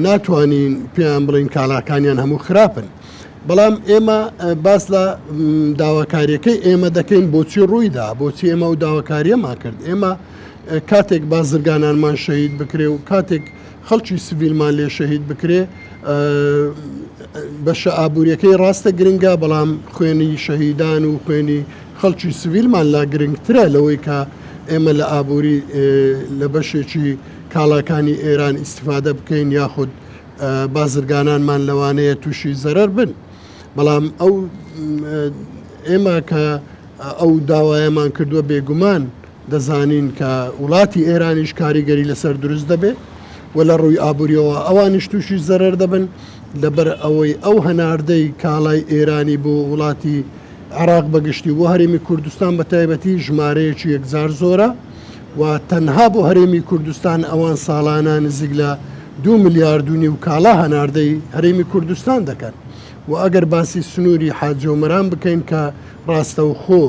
ناتوانین پێیان بڵین کاڵاکانیان هەموو خراپن بەڵام ئێمە باس لە داواکاریەکەی ئێمە دەکەین بۆچی ڕوویدا بۆچی ئێمە و داواکاریەمان کرد ئێمە کاتێک بازرگانانمان شەهید بکرێ و کاتێک خەڵکی سڤیلمان لێ شەهید بکرێ بەشە ئابوووریەکەی ڕاستە گرنگە بەڵام خوێنی شەهیدان و خوێنی خەڵکی سڤیلمان لا گرنگترە لەوەی کە ئێمە لە ئابووری لە بەشێکی کاڵاکانی ئێران ئیسیفادە بکەین یاخود بازرگانانمان لەوانەیە تووشی زەرەر بن بەڵام ئێمە کە ئەو داوایەمان کردووە بێگومان دەزانین کە وڵاتی ئێرانیش کاریگەری لەسەر دروست دەبێت و لە ڕووی ئابوووریەوە ئەوانیش تووشی زەرەر دەبن لەبەر ئەوەی ئەو هەناردەی کاڵای ئێرانی بۆ وڵاتی عراق بەگشتی و هەرێمی کوردستان بە تایبەتی ژمارەیەکی یەکجار زۆرە و تەنها بۆ هەرێمی کوردستان ئەوان ساڵانە نزیک لە 2 ملیارد و نیو کاڵا هەناردەی هەرێمی کوردستان دەکەن و ئەگەر باسی سنووری حاجۆمەران بکەین کە ڕاستە و خۆ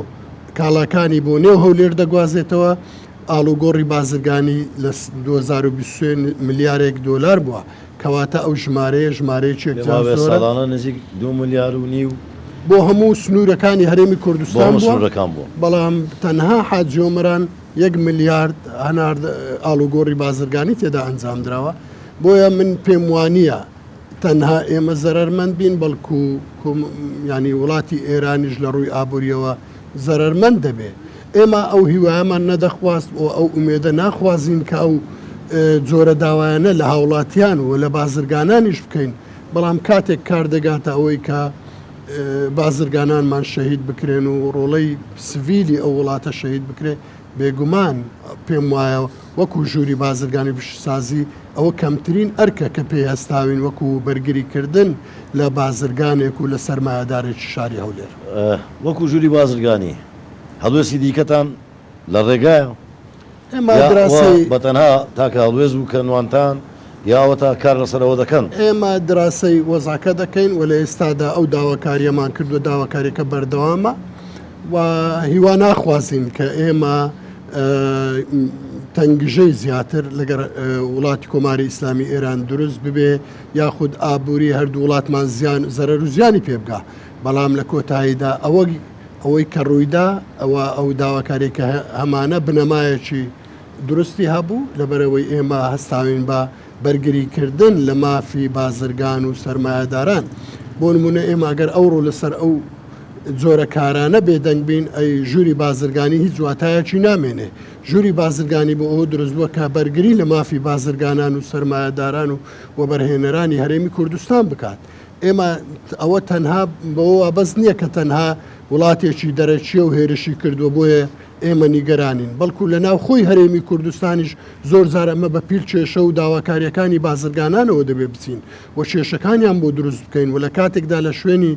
کاڵاکانی بۆ نێو هەولێر دەگوازێتەوە ئالوگۆڕی بازرگانی لە 2023 ملیارێک دۆلار بووە کەواتە ئەو ژمارەیەکی ساڵانە نزیک 2 ملیار و نیو بۆ هەموو سنوورەکانی هەرێمی کوردستان بووە بەڵام تەنها حاجۆمەران 1 ملیارد هەنارد ئالوگۆڕی بازرگانی تێدا ئەنجام درراوە بۆیە من پێم وانە تەنها ئێمە زەرەرمەند بین بەڵکو ینی وڵاتی ئێرانیش لە ڕووی ئابوووریەوە زەرەرمەند دەبێت ئێمە ئەو هیوایەمان نەدەخواست و ئەو ئومێدە ناخوازیین کە ئەو جۆرە داوایانە لە هاوڵاتیان و لە بازرگانانیش بکەین بەڵام کاتێک کار دەگاتە ئەوەی کە بازرگانانمان شەهید بکرێن و ڕۆڵەی سڤیلی ئەو وڵاتە شەهید بکرێ بێگومان پێم وایە وەکو ژووری بازرگانی پیشسازی ئەوە کەمترین ئەرکە کە پێی هەستاوین وەکو بەرگریکردن لە بازرگانێک و لە سەرمایهدارێکی شاری هەولێر وەکو ژووری بازرگانی هەڵوێستی دیکەتان لە ڕێگایە بەتەنها تاکە هەڵوێز و کەنوانتان یاوە تا کار لەسەرەوە دەکەن ئێمە دراسی وەزاکە دەکەین و لە ئێستادا ئەو داواکاریەمان کردو داواکاریەکە بەردەوامە و هیوا ناخوازیین کە ئێمە تەنگژەی زیاتر لەگەر وڵاتی کۆماری ئیسلامی ئێران دروست ببێ یاخود ئابووری هەردوو وڵاتمان زەرەر و زیانی پێبگا بەڵام لە کۆتاییدا ئەوەی کە ڕوویدا ئەو داواکاریکە هەمانە بنەمایەکی درستی هەبوو لەبەرەوەی ئێمە هەستاوین بە بەرگریکردن لە مافی بازرگان و سەرمایهداران بۆ نمونە ئێمە ئەگەر ئەوڕۆ لەسەر ئەو جۆرە کارانە بێدەنگ بین ئەی ژووری بازرگانی هیچ واتایەکی نامێنێ ژووری بازرگانی بۆ ئەوە دروست بووە کە بەرگری لە مافی بازرگانان و سەرمایهداران و وەبەرهێنەرانی هەرێمی کوردستان بکات ئێمە ئەوە تەنها بەوە بەس نییە کە تەنها وڵاتێکی دەرەچیە و هێرشی کردووە بۆیە ئێمە نیگەرانین بەڵکو لە ناو خۆی هەرێمی کوردستانیش زۆر جار ئەمە بە پیر کێشە و داواکاریەکانی بازرگانانەوە دەبێ بچین و کێشەکانیان بۆ دروست بکەین و لە کاتێکدا لە شوێنی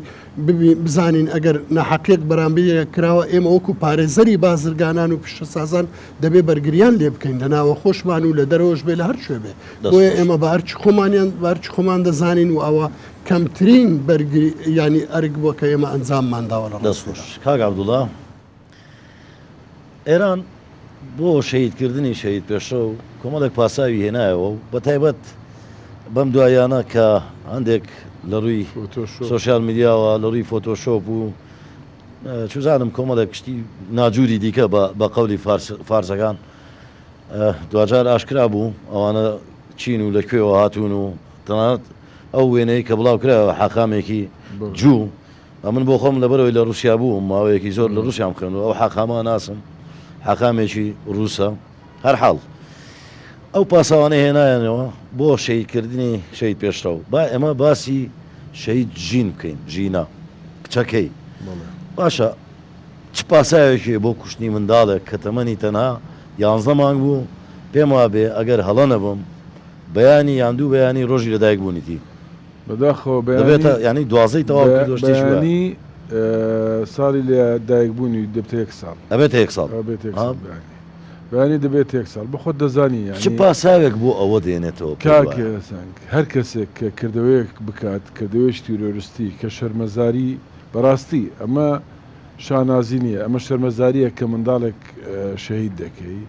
بزانین ئەگەر نەحەقیق بەرامبەرێک کراوە ئێمە وەکو پارێزەری بازرگانان و پیشەسازان دەبێ بەرگریان لێ بکەین لە ناوە خۆشمان و لە دەرەوەش بێ لە هەر شوێ بێ بۆیە ئێمە بە هەرچی خۆمانیان بارچ خۆمان دەزانین و ئەوە کەمترین بەرگری ینی ئەرگ بووە کە ئێمە ئەنجاممانداوە لە دەستخۆش کاک عەبدوڵڵا ئێران بۆ شەهیدکردنی شەهید پێشە و کۆمەڵێک پاساوی هێنایەوە و بە تایبەت بەم دوایانە کە هەندێک لە ڕووی سۆشیال میدیاوە لە ڕووی فۆتۆشۆپ و چزانم کۆمەڵێک کشتی ناجووری دیکە بە قەولی فارسەکان دوجار ئاشکرا بوو ئەوانە چین و لەکوێوە هاتوون و تەنانەت ئەو وێنەی کە بڵاو کرایەوە حاقامێکی جوو من بۆ خۆم لەبەرەوەی لە رووسیا بووم ماوەیەکی زۆر لە رووسیام خوێن و ئەو حاقامە ناسم حاقامێکی ڕووسە هەر حاڵ ئەو پاساوانە هێنایەنەوە بۆ شەهیدکردنی شەهید پێشڕەو با ئێمە باسی شەهید ژین بکەین ژینە کچەکەی باشە چ پاساوێکی بۆ کوشتنی منداڵێک کە تەمەنی تەنها 11 مانگ بوو پێم وابێ ئەگەر هەڵە نەبم بەیانی یاندوو بەیانی ڕۆژی لەدایک بوونیتی بەداخەوە دەبێتە ینی دوازەی تەواو بەیانی ساڵی لە دایکبوونی دەبێت 1 ساڵ ئەبێت 1 ساڵ بەیانی دەبێت 1 ساڵ بەخۆت دەزانی چ پاساوێک بۆ ئەوە دێنێتەوە کاکەسنگ هەر کەسێک کە کردەوەیەک بکات کردەوەیش تیرۆریستی کە شەرمەزاری بەڕاستی ئەمە شانازی نییە ئەمە شەرمەزاریە کە منداڵێک شەهید دەکەی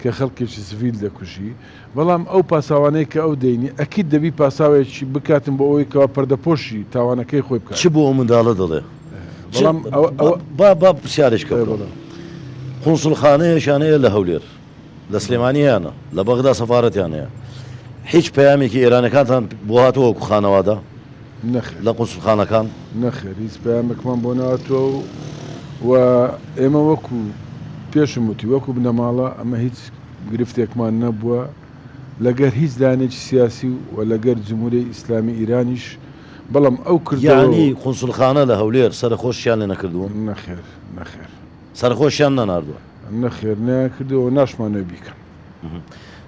کە خەڵکێکی سڤیل دەکوژی بەڵام ئەو پاساوانەی کە ئەو دەینی ئەکید دەبی پاساوێکی بکاتم بۆ ئەوەی کەەوە پەردەپۆشی تاوانەکەی خۆی بکات چ بۆ ئەو منداڵە دەڵێ با پرسیارش کە قونسڵخانەیەشانەیە لە هەولێر لە سلێمانیانە لە بەغدا سەفارەتیانەیە هیچ پەیامێکی ئێرانەکانتان بۆ هاتووە وەکو خانەوادە نەخێر لە قوسڵخانەکان نەخێر هیچ پەیامێکمان بۆ نهاتووە و ئێمە وەکو پێشم وتی وەکو بنەماڵە ئەمە هیچ گرفتێکمان نەبووە لەگەر هیچ دانێکی سیاسی و لەگەر جمهوری ئیسلامی ئیرانیش بەڵام ئەو یعنی قوسڵخانە لە هەولێر سەرخۆشیان لێ نەکردووە نەخێر نەخێر سەرخۆشیان نەناردووە نەخێر نەکردەوە ناشمانە بیکەم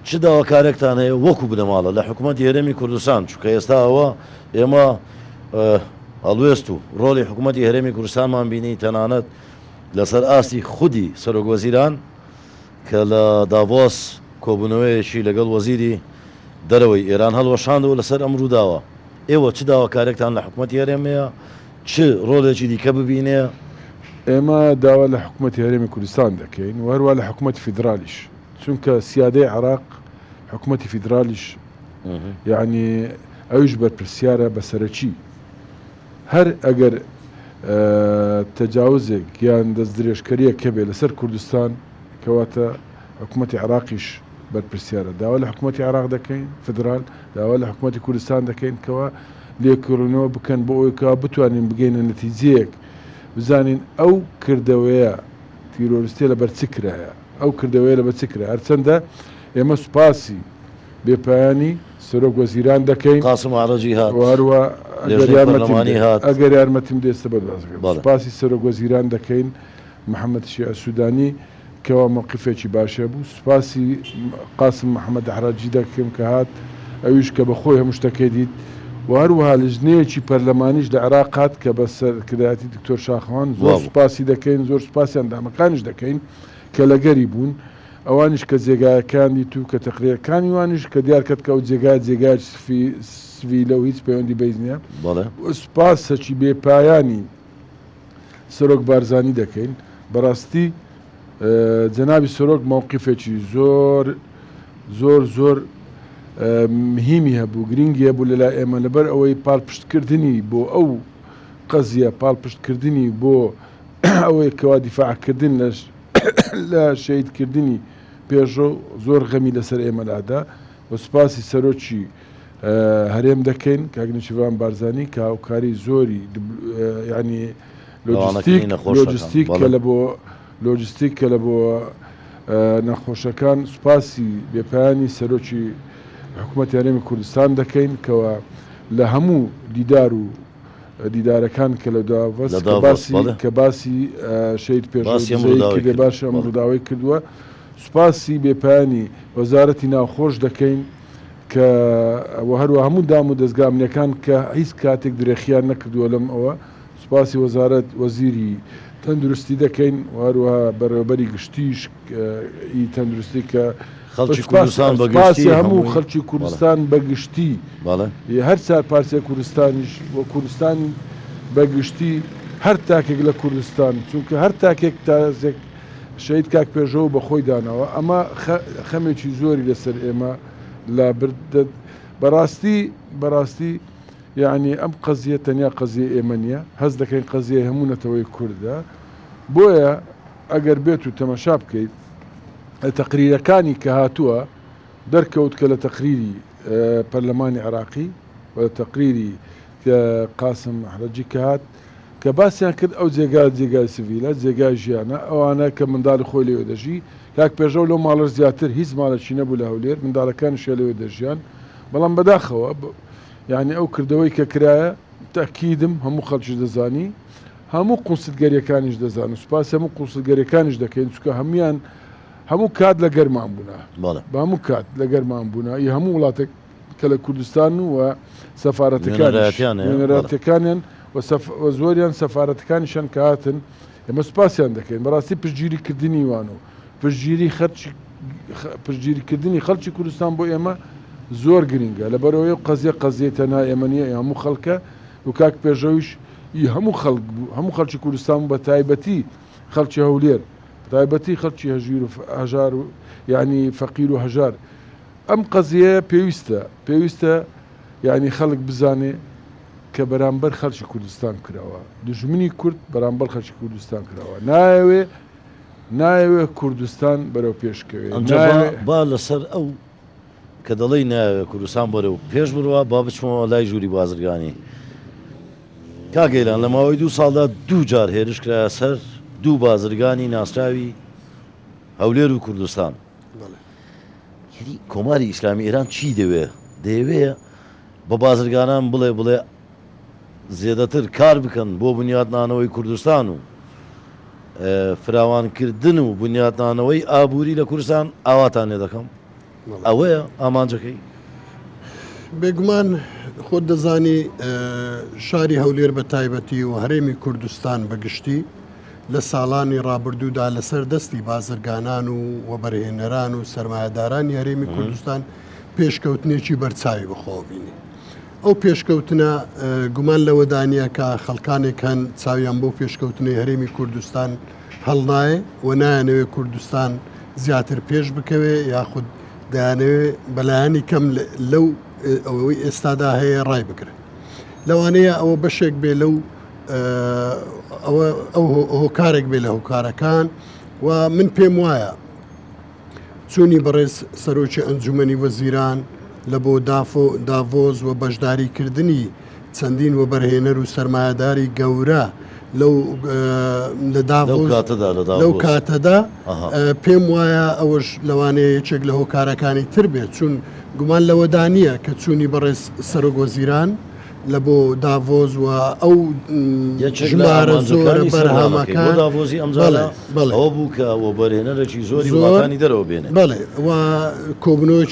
چ داواکارێکتان هەیە وەکو بنەماڵە لە حکوومەتی هەرێمی کوردستان چونکە ئێستا ئەوە ئێمە هەڵوێست و ڕۆڵی حکوومەتی هەرێمی کوردستانمان بینی تەنانەت لەسەر ئاستی خودی سەرۆکوەزیران کە لە داڤۆس کۆبوونەوەیەکی لەگەڵ وەزیری دەرەوەی ئێران هەڵوەشاندەوە لەسەر ئەم ڕووداوە ئێوە چ داواکارێکتان لە حکوومەتی هەرێمەیە چ ڕۆڵێکی دیکە ببینێ ئێمە داوا لە حکوومەتی هەرێمی کوردستان دەکەین و هەروە لە حکوومەتی فیدرالیش چونکە سیادەی عراق حکوومەتی فیدرالیش یعنی ئەوش بەرپرسیارە بەسەرەکی هەر ئەگەر تەجاوزێک یان دەست درێژکەریە کەبێ لەسەر کوردستان کەواتە حکوومەتی عراقیش بەرپرسیارە داوا لە حکوومەتی عراق دەکەین فدرال داوا لە حکوومەتی کوردستان دەکەین کەەوە لێکردنەوە بکەن بۆ ئەوەیەوە بتوانین بگەینە نەتیجەیەک بزانین ئەو کردەوەیە تیرۆریستی لە بەرچکرایە ئەو کردەوەی لە بەچکرا هەرچەندە ئێمە سوپاسی بێپایانی سەرۆک وەزیران دەکەین قاسم عەرەجی هات هەروە ئەگەر یارمەتیم دێستە بەڵێ. سوپاسی سەرۆک وەزیران دەکەین محەممەد شیع سوودانی کەوا موقفێکی باشە بوو سوپاسی قاسم محەممەد عەرەجی دەکەم کە هات ئەویش کە بەخۆی هەموو شتەکەی دیت و هەروەها لژنەیەکی پەرلەمانیش لە عێراق هات کە بە سەرکردایەتی دکتۆر شاخەوان زۆر سوپاسی دەکەین زۆر سوپاسیان دامەکانیش دەکەین کە لەگەری بوون ئەوانش کە جێگایەکانی تو کە تەقریەکانی وانش کە دیارکەت کە ئەو جێگای سڤیلە و هیچ پەیوەندی بەیز نییە سوپاسەکی بێپایانی سەرۆک بارزانی دەکەین بەڕاستی جەنابی سەرۆک مووقفێکی زۆر زۆر زۆر مهمی هەبوو گرنگی هەبوو لەلای ئێمە لەبەر ئەوەی پاڵپشتکردنی بۆ ئەو قەزیە پاڵپشتکردنی بۆ ئەوەی کەوا دیفاعکردن لە شەیدکردنی پێشۆ زۆر غەمی لەسەر ئێمەلادا بە سوپاسی سەرۆکی هەرێم دەکەین کاگنیشیڤان بارزانی کە هاوکاری زۆری ینی لۆجستیک کە لە بۆ نەخۆشەکان سوپاسی بێپایانی سەرۆکی حکوومەتی هەرێمی کوردستان دەکەین کەوە لە هەموو دیدار و دیدارەکان کە لە کە باسی شەید پێشکردێ باشە ئەم ڕووداوای کردووە سوپاسی بێپایانی وەزارەتی ناوخۆش دەکەین کە هەروە هەموو دام و دەستگامنیەکان کە هیچ کاتێک درێخیان نەکردووە لەم ئەوە سوپاسی وەزارەت وەزیری تەندروستی دەکەین هەروەها بەڕێوەبەری گشتیش تەندروستی کە هەموو خەڵکی کوردستان بەگشتی هەر چار پارچە کوردستانیش وە کوردستان بەگشتی هەر تاکێک لە کوردستان چونکە هەر تاکێک تازێک شەید کاک پێژەوە بەخۆی داناوە ئەمە خەمێکی زۆری لەسەر ئێمە لا بەڕاستی یعنی ئەم قەزیە تەنیا قەزیە ئێمە نیە هەست دەکەین قەزیە هەموو نەتەوەی کووردە بۆیە ئەگەر بێت و تەماشا بکەیت تەقریرەکانی کە هاتووە دەرکەوت کە لە تەقریری پەرلەمانی عراقی و تەقریری قاسم عەرەجی کە هات کە باسییان کرد ئەو جێگای سڤیلە جێگای ژیانە ئەوانە کە منداڵی خۆی لێوە دەژی کاک پێژەو لەو ماڵەر زیاتر هیچ ماڵەکی نەبوو لە هەولێر منداڵەکانیشە لێوە دەژیان بەڵام بەداخەوە یعنی ئەو کردەوەی کە کرایە تاکیدم هەموو خەڵکی دەزانی هەموو قونسڵگەریەکانیش دەزانن سوپاس هەموو قونسڵگەریەکانیش دەکەین چونکە هەموو کات لە گەرمان بوونا بە هەموو کات لە گەرمان بوونا هەموو وڵاتێک کە لە کوردستان و سەفارەتەکانیان و زۆریان سەفارەتەکانیشان کە هاتن ئێمە سوپاسیان دەکەین بەڕاستی پشتگیریکردنی وان و پشتگیریکردنی خەڵکی کوردستان بۆ ئێمە زۆر گرنگە لەبەرەوەی قەزیە تەنها ئێمە نیە هەموو خەڵکە و کاک پێژەویش هەموو خەڵک بوو هەموو خەڵکی کوردستان بە تایبەتی خەڵکی هەولێر تایبەتی خەڵکی هەژیر و هەژار و یعنی فەقیر و هەژار ئەم قەزیە پێویستە یعنی خەڵک بزانێ کە بەرامبەر خەڵکی کوردستان کراوە دژمنی کورد بەرامبەر خەڵکی کوردستان کراوە نایەوێ نایوێ کوردستان بەرەو پێشکەوێ ئەنجا با لەسەر ئەو کە دەڵی ناوێ کوردستان بەرەو پێش بڕوە با بچمەوە لای ژووری بازرگانی. کاگەیلان لە ماوەی 2 ساڵدا 2 جار هێرش کرایە سەر 2 بازرگانی ناسراوی هەولێر و کوردستان. کۆماری ئیسلامی ئێران چی دەوێ بە بازرگانان بڵێ زیێدەتر کار بکەن بۆ بنیادنانەوەی کوردستان و فراوانکردن و بنیادنانەوەی ئابووری لە کوردستان ئاواتان لێ دەکەم. ئەوەیە ئامانجەکەی. بێگومان خۆت دەزانی شاری هەولێر بە تایبەتی و هەرێمی کوردستان بەگشتی لە ساڵانی ڕابردوودا لەسەر دەستی بازرگانان و وەبەرهێنەران و سەرمایهدارانی هەرێمی کوردستان پێشکەوتنێکی بەرچاوی بەخۆبینی. ئەو پێشکەوتنە گومان لەوەدانە کە خەڵکانێک هەن چاویان بۆ پێشکەوتنی هەرێمی کوردستان هەڵنایە و نایەنەوێ کوردستان زیاتر پێش بکەوێ یاخود دەیانەوێ بەلایانی کەم لەو ئەوەی ئێستادا هەیە ڕای بکرێت. لەوانەیە ئەوە بەشێک بێ لەو ئەو هۆکارێک بێ لە هۆکارەکان و من پێم وایە چوونی بەڕێز سەرۆکی ئەنجومەنی وەزیران لە بۆ داڤۆز و بەشداریکردنی چەندین وەبەرهێنەر و سەرمایهداری گەورە لە لەو کاتەدا پێم وایە ئەوەش لەوانەیە یەکێک لە هۆکارەکانی تر بێت چون گومان لەوەدانە کە چوونی بەڕێز سەرۆک وەزیران لە بۆ داڤۆز و ئەو ژمارە زۆرە بەرهەمەکان ئەوە بوو کە وەبەرهێنەرێکی زۆری وڵاتانی دەرەوە بێنێ. بەڵێ و کۆبنەوەیەک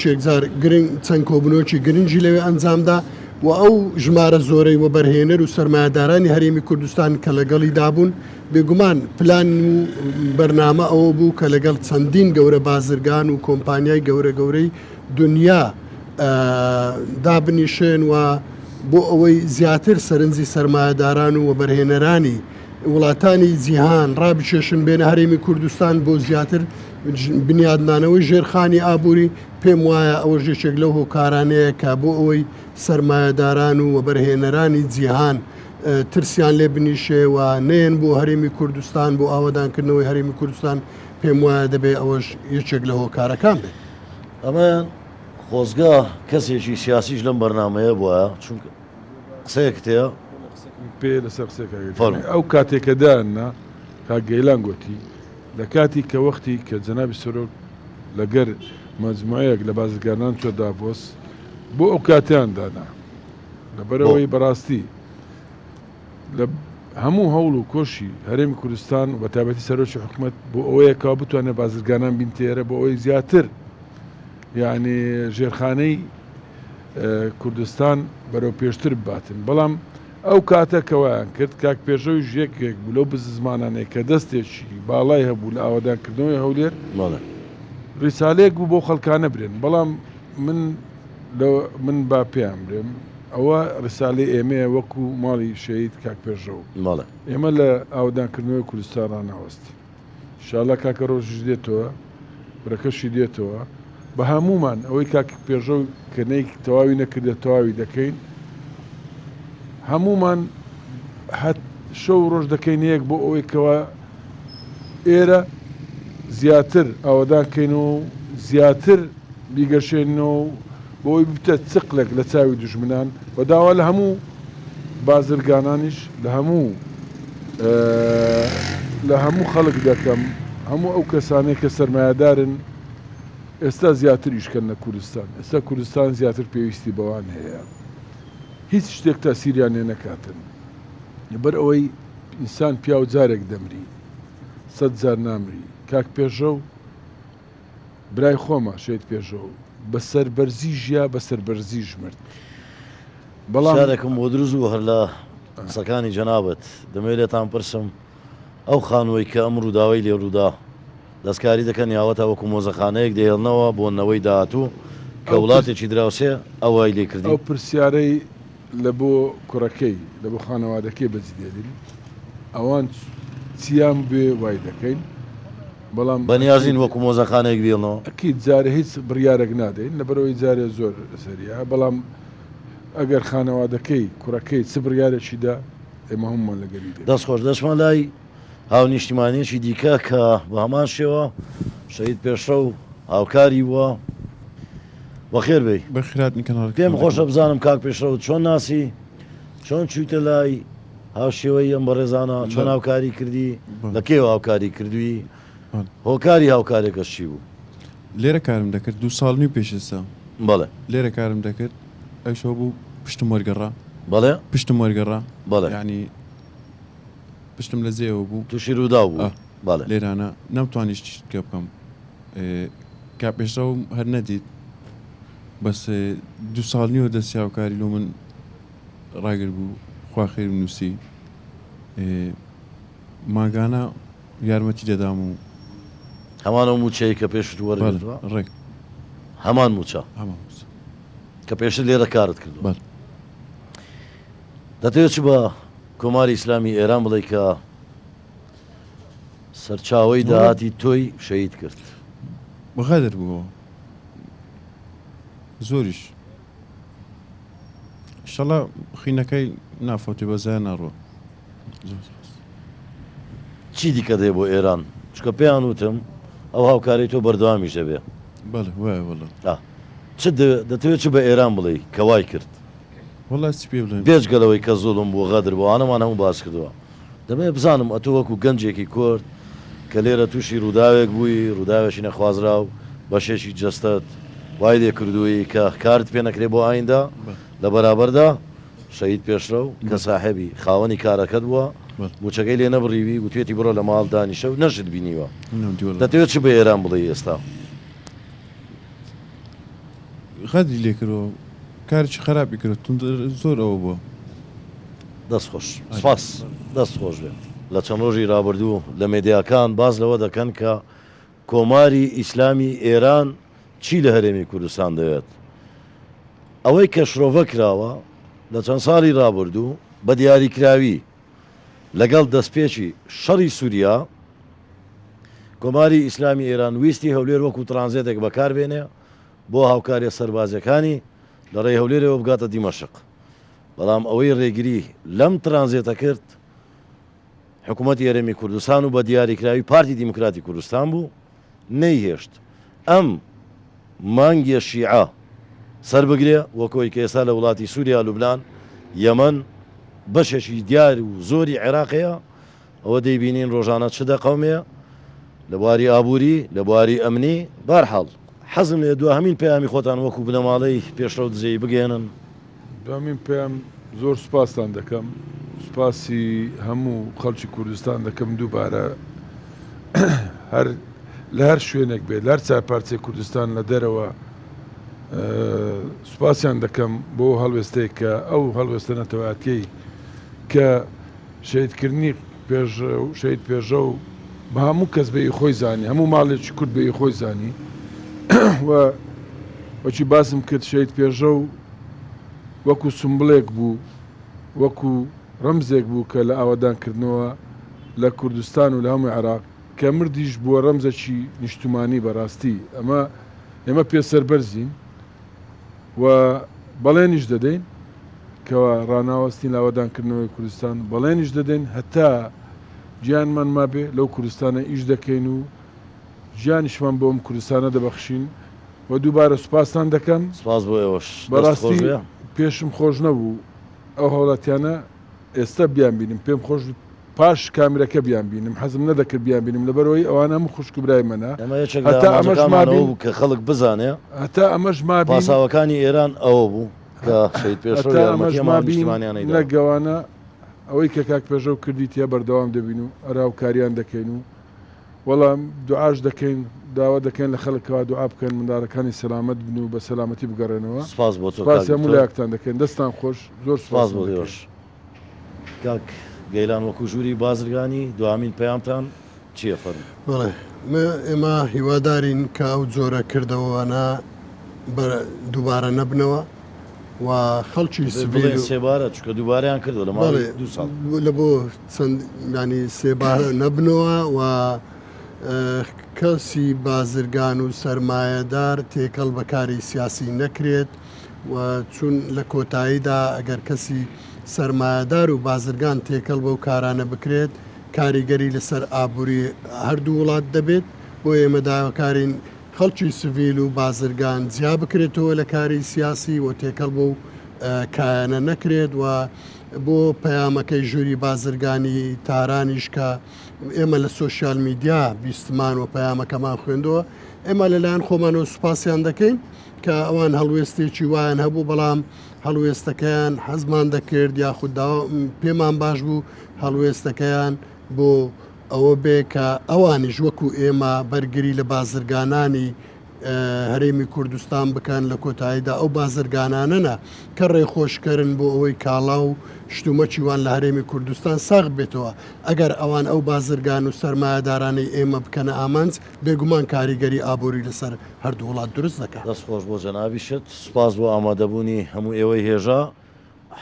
چەند کۆبنەوەکی گرنگی لەوێ ئەنجامدا و ئەو ژمارە زۆرەی وەبەرهێنەر و سەرمایهدارانی هەرێمی کوردستان کە لەگەڵی دابوون بێگومان پلان و بەرنامە ئەوە بوو کە لەگەڵ چەندین گەورە بازرگان و کۆمپانیای گەورەی دنیا دابنیشێن و بۆ ئەوەی زیاتر سەرنجی سەرمایهداران و وەبەرهێنەرانی وڵاتانی جیهان ڕابچێشن بێنە هەرێمی کوردستان بۆ زیاتر بنیادنانەوەی ژێرخانی ئابووری. پێم وایە ئەوە ژێچێک لەو هۆکارانەیە کە بۆ ئەوەی سەرمایهداران و وەبەرهێنەرانی جیهان ترسیان لێ بنیشێ و نێن بۆ هەرێمی کوردستان بۆ ئاوادانکردنەوەی هەرێمی کوردستان پێم وایە دەبێت ئەوەش یەکێک لە هۆکارەکان بێت. ئەمە خۆزگا کەسێکی سیاسیش لەم بەرنامەیە بووە چونکە قسەیەک تەیە پێ لەسەر قسەکە ئەو کاتێکەداننا کاگەیلان گوتی لە کاتی کە وەختی کە جەنابی سەرۆک لەگەر مەجموعەیەک لە بازرگانان چۆ داڤۆس بۆ ئەو کاتیان دانا لەبەرەوەی بەڕاستی لە هەموو هەوڵ و کۆشی هەرێمی کوردستان و بەتابەتی سەرۆکی حکوومەت بۆ ئەوەیە کا بتوانێت بازرگانان بین تێرە بۆ ئەوەی زیاتر یعنی ژێرخانەی کوردستان بەرەو پێشتر بباتن. بەڵام ئەو کاتە کەوایان کرد کاک پێشەوی ژێکێک بوو لەو بزمانانەیە کە دەستێکی باڵای هەبوو لە ئاوادانکردنەوەی هەولێر ڕیسالەیەک بوو بۆ خەڵکانە برێن. بەڵام من با پێیان برێم ئەوە ڕساڵی ئێمەیە وەکو ماڵی شەید کاک پێشەوە ئێمە لە ئاودانکردنەوەی کوردستان ڕاناوەستی انشاءالله کاکە ڕۆژش دێتەوە برەکەشی دێتەوە بە هەمومان ئەوەی کاک پێشەو کەنەی تەواوی نەکردە تەواوی دەکەین هەمومان شەو ڕۆژ دەکەین یەک بۆ ئەوەی کەوا ئێرە زیاتر ئاوادانکەین و زیاتر بیگەشێنەوە بۆی بتە چقلێک لە چاوی دوژمنان و داوا لە هەموو بازرگانانیش لە هەموو خەڵک دەکەم هەموو ئەو کەسانەی کە سەرمایهدارن ئێستا زیاتر ئیشکەن لە کوردستان. ئێستا کوردستان زیاتر پێویستی بەوان هەیە هیچ شتێک تاسیریان لێ نەکاتن بەر ئەوەی ئینسان پیا و جارێک دەمری 100 جار نامری. کاک پێشەو برای خۆمە شێت پێشەوە بە سەربەرزی ژیا بە سەربەرزی ژمرد. بەڵام شارێکم بۆ دروست و هەر لە قسەکانی جەنابەت دەمەوێت لێتان پرسم ئەو خانووی کە ئەم ڕووداوای لێ ڕوودا دەستکاری دەکەن یاوەتە وەکو مۆزەخانەیەک دێڵنەوە بۆ نەوەی داهاتوو کە وڵاتێکی دراوسێ ئەوای لێ کردی. ئەو پرسیارەی لە بۆ کوڕەکەی لە بۆ خانەوادەکەی بەجی دێنین ئەوان چیان بێ وای دەکەین بەڵام بەنیازین وەکو مۆزەخانەیەک بێڵنەوە ئەکید جارە هیچ بڕیارێک نادەین لەبەرەوەی جارێ زۆر سەریە. بەڵام ئەگەر خانەوادەکەی کوڕەکەی چ بڕیارێکیدا ئێمە هەمومان لەگەری دەستخۆش دەچمە لای هاو نیشتیمانیەکی دیکە کە بە هەمان شێوە شەید پێشڕە و هاوکاری وە بەخێر بێ بەخیراتنی کەناڵ پێم خۆشە بزانم کاک پێشڕەوت چۆن ناسی چۆن چوویتە لای هاوشێوەی ئەم بەڕێزانە چۆن هاوکاری کردی لە کێوە هاوکاری کردووی هۆکاری هاوکارێکەش چی بوو لێرە کارم دەکرد 2 ساڵنی پێشستا بەڵێ لێرە کارم دەکرد ئەوشەوە بوو پشتم وەرگەڕا بەڵێ پشتم وەرگەڕا بەڵێ ینی پشتم لە زێەوە بوو تووشی ڕوودا بوو بەڵێ لێرانە نەمتوانیش تشتکە بکەم کا پێشڕە هەر نەدیت بەس 2 ساڵ نیوە دەستی هاوکاری لۆ من ڕاگر بوو خواخێر نووسی ماگانە یارمەتی دەدام و هەمانە موچەیە کە پێشت وەرگرتووە ڕێک هەمان موچە هەمان کە پێشت لێرە کارت کردو بەڵێ. دەتەوێت چ بە کۆماری ئیسلامی ئێران بڵێ کە سەرچاوەی داهاتی تۆی شەهید کرد بەخادر بووەوە زۆریش شەڵا خینەکەی نافۆتی بەزای ناڕوە چی دیکە دێ بۆ ئێران چکە پێیان وتم ئەو هاوکاری تۆ بەردەوامیش دەبێ بەڵێ وایە وەڵە چ دەتەوێت چ بە ئێران بڵێ کەوای کرد وەڵا چی پێ بڵێن بێجگەلەوەی کە زۆڵم بۆ غەدر بۆ ئانەمان هەموو باس کردووە دەبێت بزانم ئەتۆ وەکو گەنجێکی کورد کە لێرە تووشی ڕووداوێک بووی ڕووداوێکی نەخوازرا و بەشێکی جەستت وای لێ کردووی کە کارت پێ نەکرێ بۆ ئایندا لە بەرابەردا شەهید پێشرە و کە ساحێبی خاوەنی کارەکەت بووە موچەکەی لێ نەبڕیوی گوتوێتی بڕۆ لە ماڵ دانیشە و نەشت بینیوە دەتەوێت چ بە ئێران بڵێ ئێستا خەدی لێ کردەوە کارێکی خراپی کرد زۆر ئەوە بووە دەست خۆش سپاس دەست خۆش بێ لە چەند ڕۆژی رابرردوو لە مێدیاکان باز لەوە دەکەن کە کۆماری ئیسلامی ئێران چی لە هەرێمی کوردستان دەوێت ئەوەی کە شرۆڤە کراوە لە چەند ساڵی رابرردوو بە دیاریکراوی لەگەڵ دەستپێکی شەڕی سووریا کۆماری ئیسلامی ئێران ویستی هەولێر وەکو ترانزێتێک بەکاربێنێ بۆ هاوکاریە سەربازەکانی لە ڕێی هەولێرەوە بگاتە دیمەشق بەڵام ئەوەی ڕێگری لەم ترانزێتە کرد حکوومەتی هەرێمی کوردستان و بە دیاریکراوی پارتی دیموکراتی کوردستان بوو نەیهێشت ئەم مانگیە شیعە سەر بگرێ وەکۆی کە ئێستا لە وڵاتی سووریا لوبناان یەمەن بەشێکی دیار و زۆری عێراقەیە ئەوە دەیبینین ڕۆژانە چ دەقەومێ لە بواری ئابووری لە بواری ئەمنی بارحاڵ حەزم لێ دو هەمین پەیامی خۆتان وەکو بنەماڵەی پێشڕە و دزەی بگێنن دوامین پێم زۆر سوپاسان دەکەم سوپاسی هەموو خەڵکی کوردستان دەکەم دووبارە هەر لە هەر شوێنێک بێت لەر چاپارچەی کوردستان لە دەرەوە سوپاسیان دەکەم بۆ هەڵوێستەیە کە ئەو هەڵوێستە نەتەواتیەی کە شەیدکردنی شەید پێشە و بە هەموو کەس بێ خۆی زانی هەموو ماڵێکی کورد بێ خۆی زانی وەچی باسم کرد شەید پێشە و وەکو سمبڵێک بوو وەکو ڕەمزێک بوو کە لە ئاوادانکردنەوە لە کوردستان و لە هەمووی عێراق کە مردیش بووە ڕەمزەکی نیشتمانی بەڕاستی ئێمە پێسەر بەرزین و بەڵێنیش دەدەین کەەوە ڕناوەستین لاوەدانکردنەوەی کوردستان بەڵێنیش دەدەین هەتا گیانمان مابێ لەو کوردستانە ئیش دەکەین و ژیانیشمان بۆ ئەم کوردستانە دەبەخشین و دووبارە سوپاسان دەکەم سپاس بۆ ئێوەش بەڕاستی پێشم خۆش نەبوو ئەو هەوڵاتیانە ئێستا بیان بینم پێم خۆش پاش کامرەکە بیان بینم حەزم نەدەکرد بیان بینم لەبەرەوەی ئەوانە هەموو خوشک برای منە هەتا ئەمەش مابوو کە خەڵک بزانێ هەتا ئەمەش مابین پاساوەکانی ئێران ئەوە بوو کە شەید پێشڕە یارمەتیمانیانەی نەگەوانە ئەوەی کە کاک پێشە و کردی تیا بەردەوام دەبین و ئەراوکاریان دەکەین و وەڵام دوعاش دەکەین داوا دەکەین لە خەڵکەوە دوعا بکەن منداڵەکانی سەلامەت بن و بە سەلامەتی بگەڕێنەوە سپاس بۆ تۆ هەموو دەکەن دەستان خۆش زۆر سپاس بۆ دێوەش کاک گەیلان وەکو ژووری بازرگانی دوامین پەیامتان چییە فەرموو؟ بەڵێ ئێمە هیوادارین کە ئەو جۆرە کردەوەوانە دووبارە نەبنەوە و خەڵکی سبیل سێبارە چکە دووباریان کردو لە ماڵی 2 ساڵ لە بۆ چەند ینی سێبارە نەبنەوە و کەسی بازرگان و سەرمایەدار تێکەڵ بەکاری سیاسی نەکرێت و چون لە کۆتاییدا ئەگەر کەسی سەرمایەدار و بازرگان تێکەڵ بەو کارانە بکرێت کاریگەری لەسەر ئابووری هەردوو وڵات دەبێت بۆ ئێمە داواکارین خەڵکی سڤیل و بازرگان جیا بکرێتەوە لە کاری سیاسی و تێکەڵ بۆ کایانە نەکرێت و بۆ پەیامەکەی ژووری بازرگانی تارانیش کە ئێمە لە سۆسیال میدیا بیستمان و پەیامەکەمان خوێندەوە ئێمە لەلایەن خۆمانەوە سوپاسیان دەکەین کە ئەوان هەڵوێستێکی وایان هەبوو بەڵام هەڵوێستەکەیان حەزمان دەکرد یاخود پێمان باش بوو هەڵوێستەکەیان بۆ ئەوە بێ کە ئەوانیش وەکو ئێمە بەرگری لە بازرگانانی هەرێمی کوردستان بکەن لە کۆتاییدا ئەو بازرگانانەنە کە ڕێخۆشکردن بۆ ئەوەی کاڵا و شتومەچیوان لە هەرێمی کوردستان ساغ بێتەوە ئەگەر ئەوان ئەو بازرگان و سەرمایهدارانەی ئێمە بکەنە ئامانج بێگومان کاریگەری ئابووری لەسەر هەردوو وڵات دروست دەکات. دەستخۆش بۆ جەنابی شت سوپاس بۆ ئامادەبوونی هەموو ئێوەی هێژا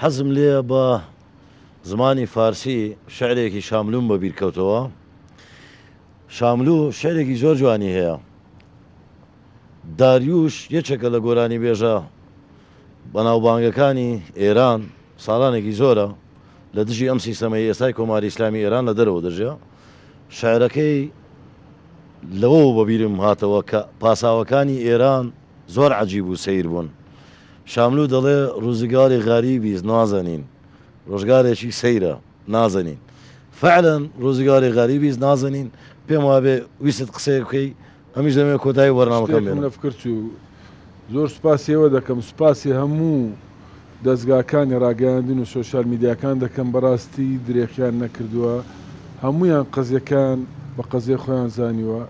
حەزم لێ بە زمانی فارسی شعرێکی شاملوم بە بیرکەوتەوە شاملوو شعرێکی زۆر جوانی هەیە داریوش یەکێکە لە گۆرانی بێژە بەناوبانگەکانی ئێران ساڵانێکی زۆرە لە دژی ئەم سیستەمەی ئێستای کۆماری ئیسلامی ئێران لە دەرەوە دەژێ شاعرەکەی لەوە بەبیرم هاتەوە کە پاساوەکانی ئێران زۆر عەجیب و سەیر بوون شاملوو دەڵێ ڕوزگاری غەریبیز نازەنین ڕۆژگارێکی سەیرە نازەنین فعلەن ڕۆزگاری غەریبیز نازەنین پێم وابێ ویست قسەیە بکەی هەمیش دەمێ کۆتایی وەرنامەکەم بێنم لە فکرچ و زۆر سوپاسیەوە دەکەم سوپاسی هەموو دەستگاکانی ڕاگەاندن و سۆشال میدیاکان دەکەم بەڕاستی درێخیان نەکردووە هەمویان قەزیەکان بە قەزیە خۆیان زانیوە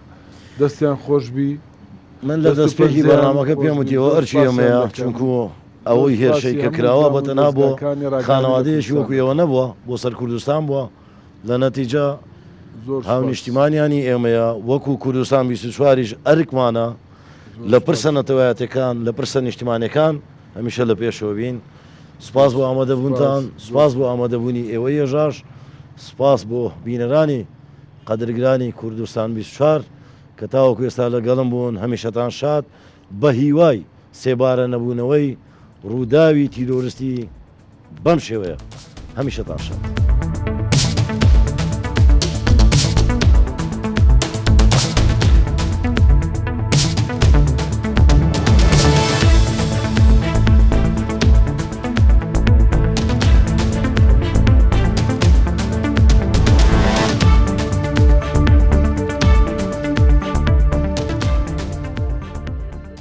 دەستیان خۆشبی من لە دەستپێکی بەرنامەکە پێم وتیەوە ئەرچی ئەمەیە چونکو ئەوەی هێرشەی کە کراوە بەتەنا بۆ خانەوادەیەشی وەکویەوە نەبووە بۆ سەر کوردستان بووە لە نەتیجە هاونیشتیمانیانی ئێمەیە وەکو کوردستان 24ش ئەرکمانە لە پرسە نەتەوایەتەکان لە پرسە نیشتیمانەکان هەمیشە لە پێشەوە بین سپاس بۆ ئامادەبوونتان سپاس بۆ ئامادەبوونی ئێوە ێژاش سپاس بۆ بینەرانی قەدرگرانی کوردستان 24 کە تاوەکو ئێستا لەگەڵم بوون هەمیشەتان شاد بە هیوای سێبارە نەبوونەوەی ڕووداوی تیرۆریستی بەم شێوەیە هەمیشەتان شاد.